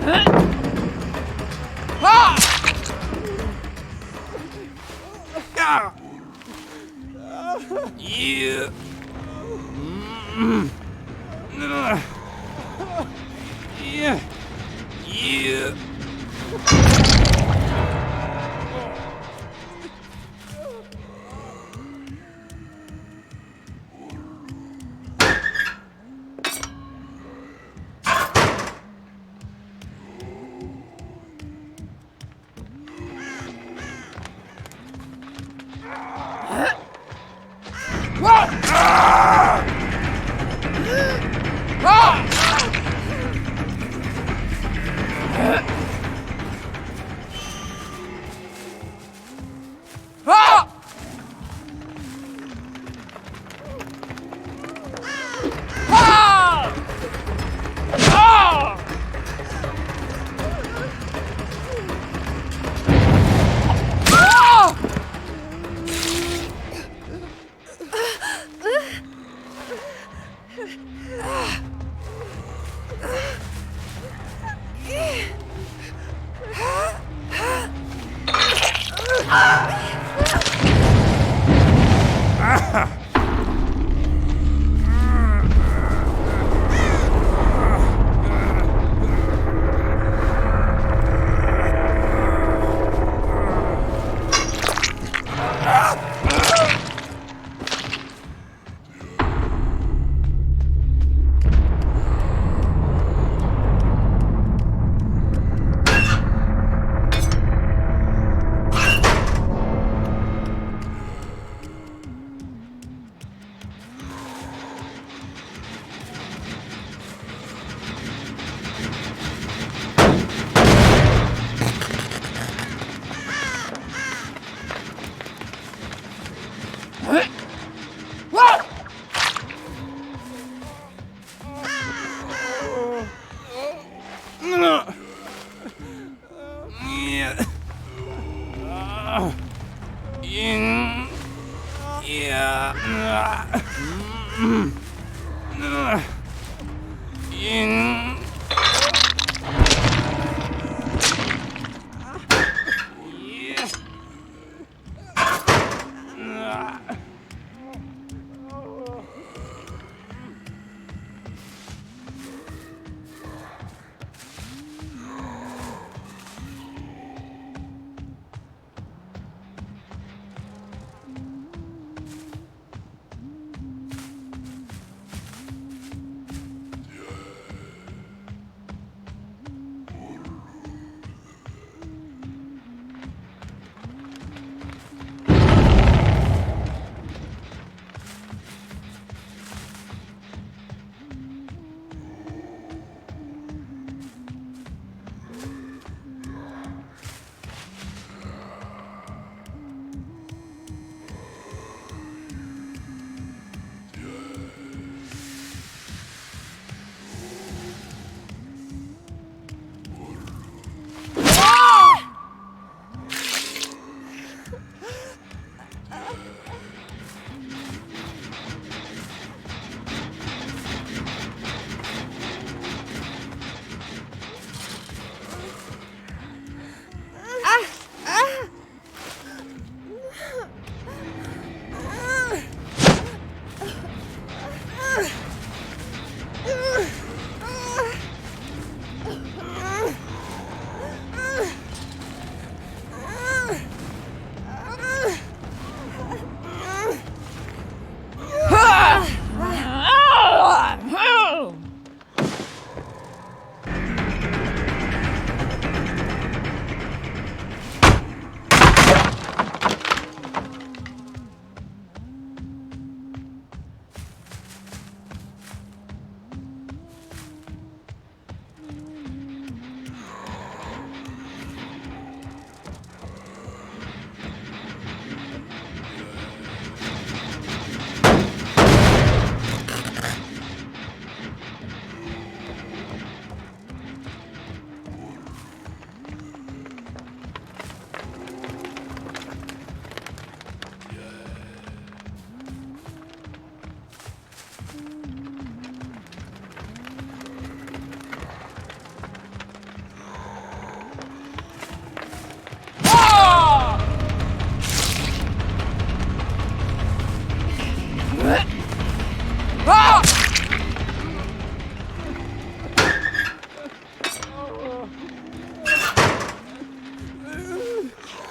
Yeah. Yeah. Yeah.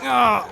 Yeah.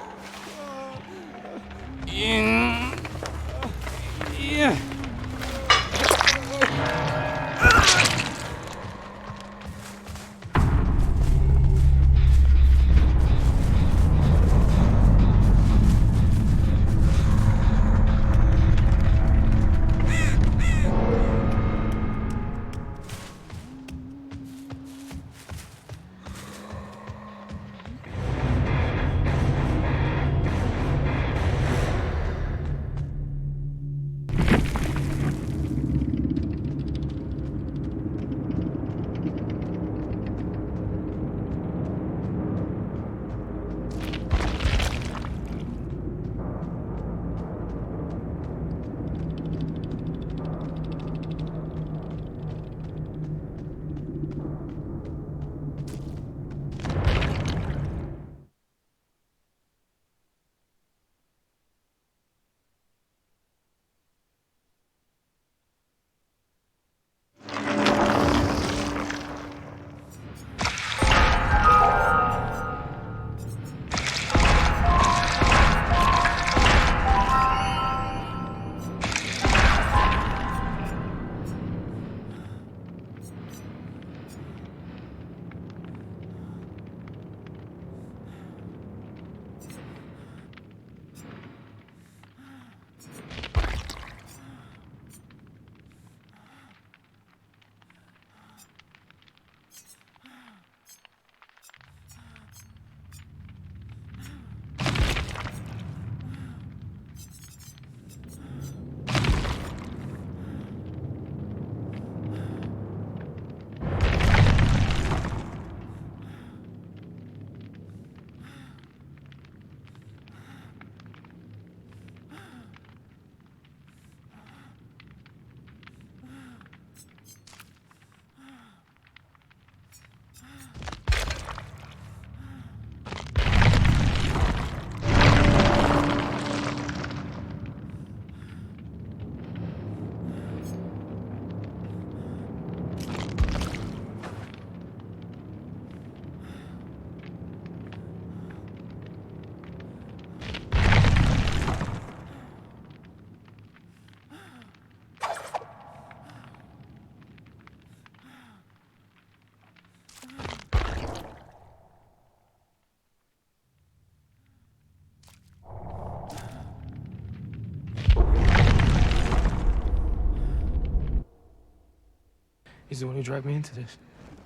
He's the one who dragged me into this.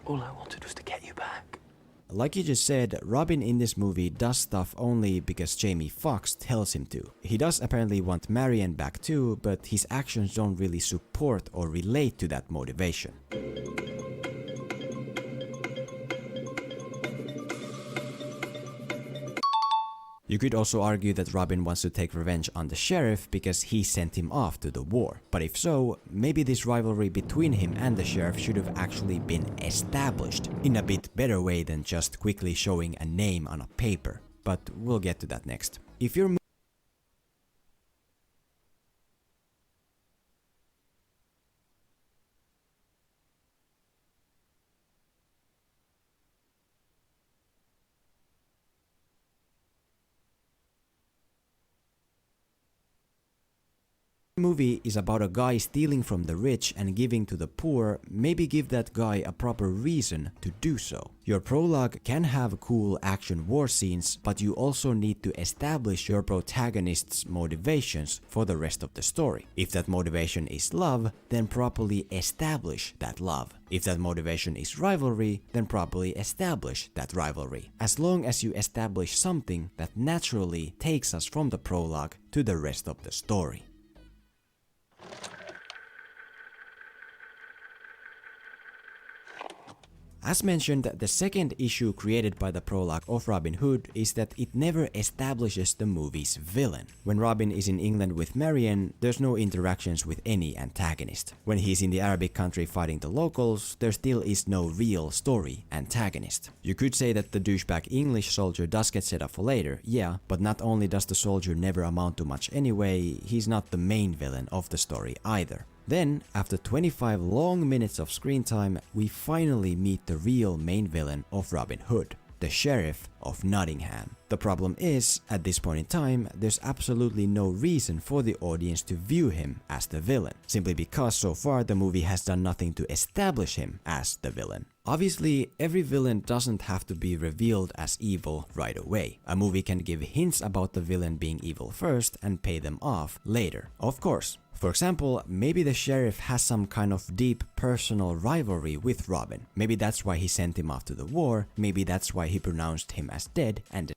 All I wanted was to get you back.
Like you just said, Robin in this movie does stuff only because Jamie Foxx tells him to. He does apparently want Marion back too, but his actions don't really support or relate to that motivation. You could also argue that Robin wants to take revenge on the sheriff because he sent him off to the war. But if so, maybe this rivalry between him and the sheriff should have actually been established in a bit better way than just quickly showing a name on a paper. But we'll get to that next. If you're movie is about a guy stealing from the rich and giving to the poor, maybe give that guy a proper reason to do so. Your prologue can have cool action war scenes, but you also need to establish your protagonist's motivations for the rest of the story. If that motivation is love, then properly establish that love. If that motivation is rivalry, then properly establish that rivalry. As long as you establish something that naturally takes us from the prologue to the rest of the story. As mentioned, the second issue created by the prologue of Robin Hood is that it never establishes the movie's villain. When Robin is in England with Marion, there's no interactions with any antagonist. When he's in the Arabic country fighting the locals, there still is no real story antagonist. You could say that the douchebag English soldier does get set up for later, yeah, but not only does the soldier never amount to much anyway, he's not the main villain of the story either. Then, after 25 long minutes of screen time, we finally meet the real main villain of Robin Hood. the Sheriff of Nottingham. The problem is, at this point in time, there's absolutely no reason for the audience to view him as the villain, simply because so far the movie has done nothing to establish him as the villain. Obviously, every villain doesn't have to be revealed as evil right away. A movie can give hints about the villain being evil first and pay them off later, of course. For example, maybe the sheriff has some kind of deep personal rivalry with Robin. Maybe that's why he sent him off to the war, maybe that's why he pronounced him as dead and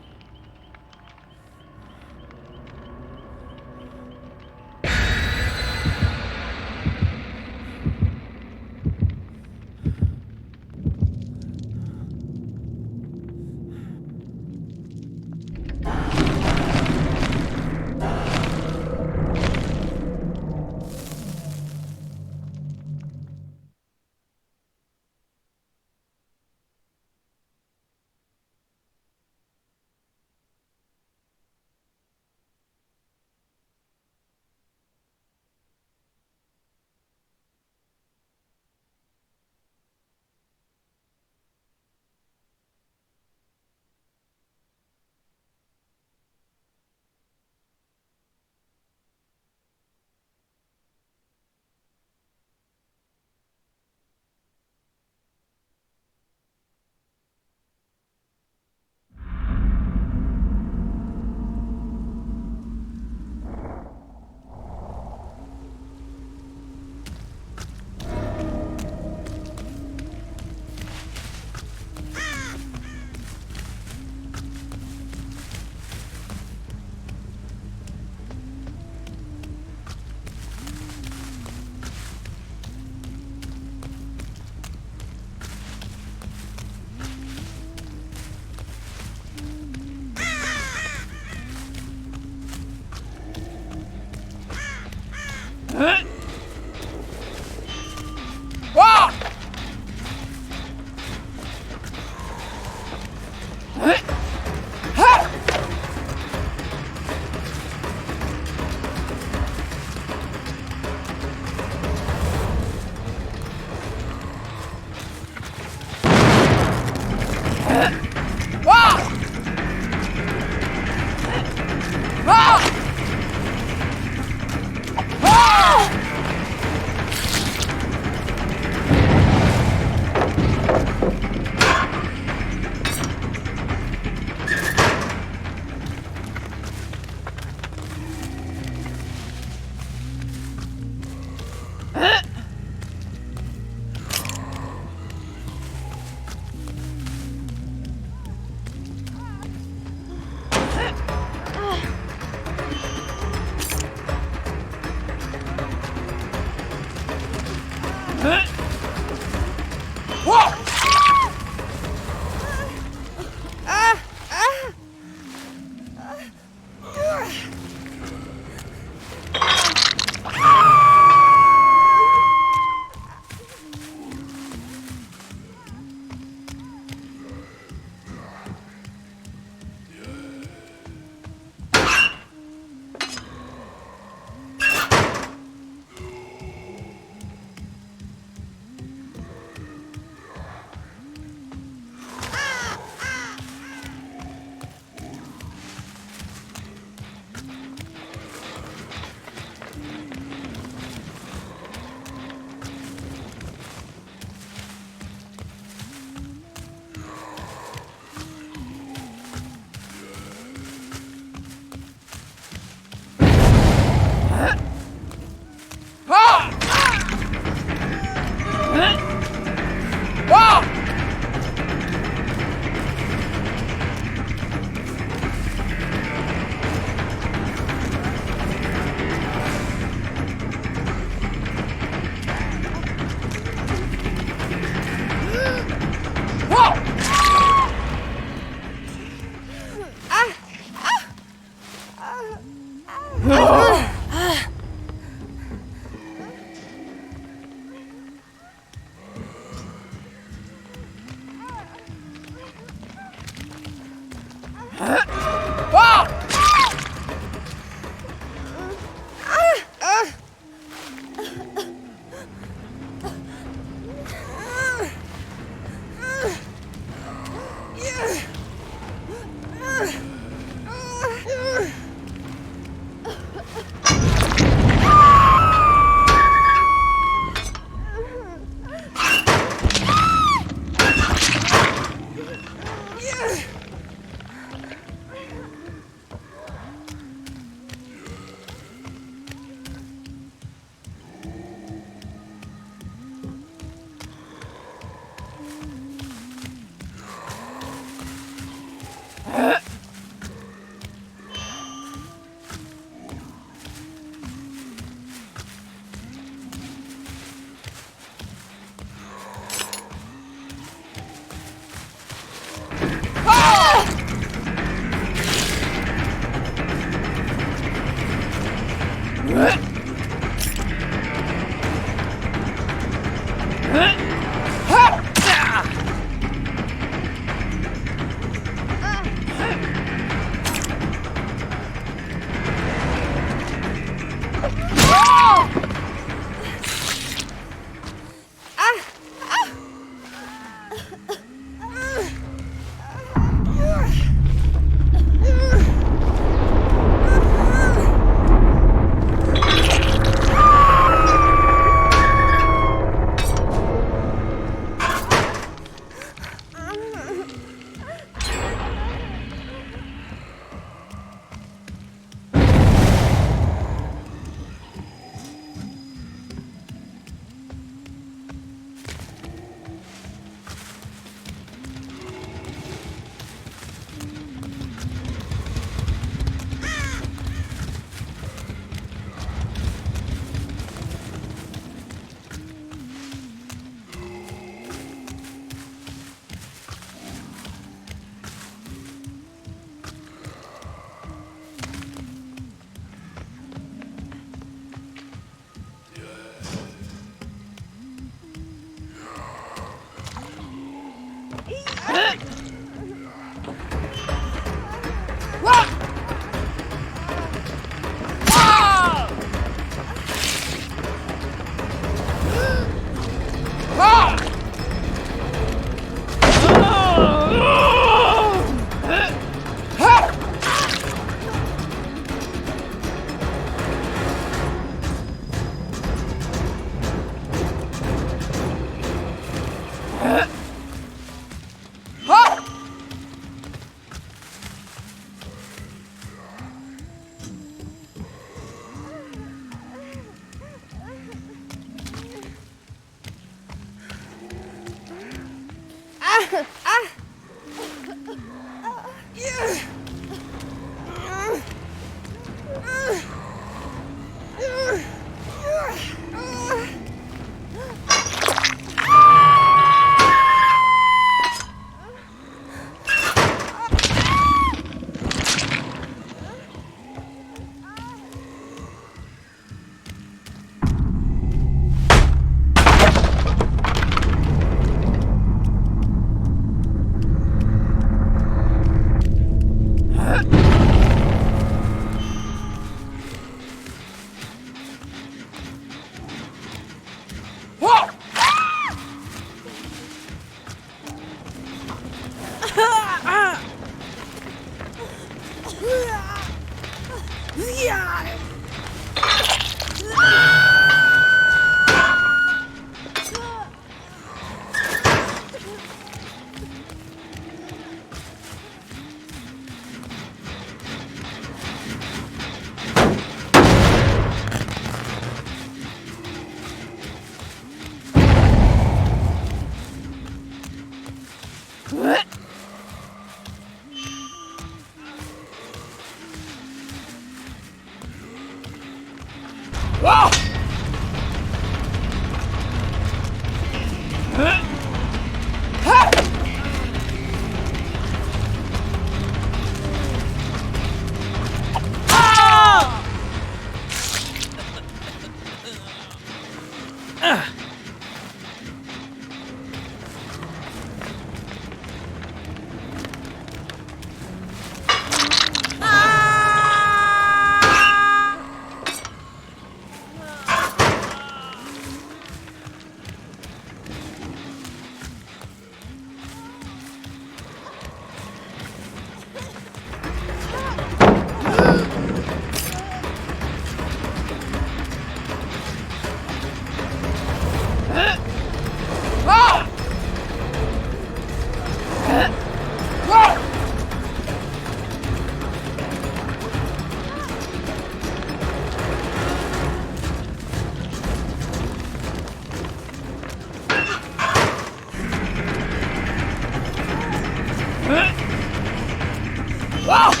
Whoa!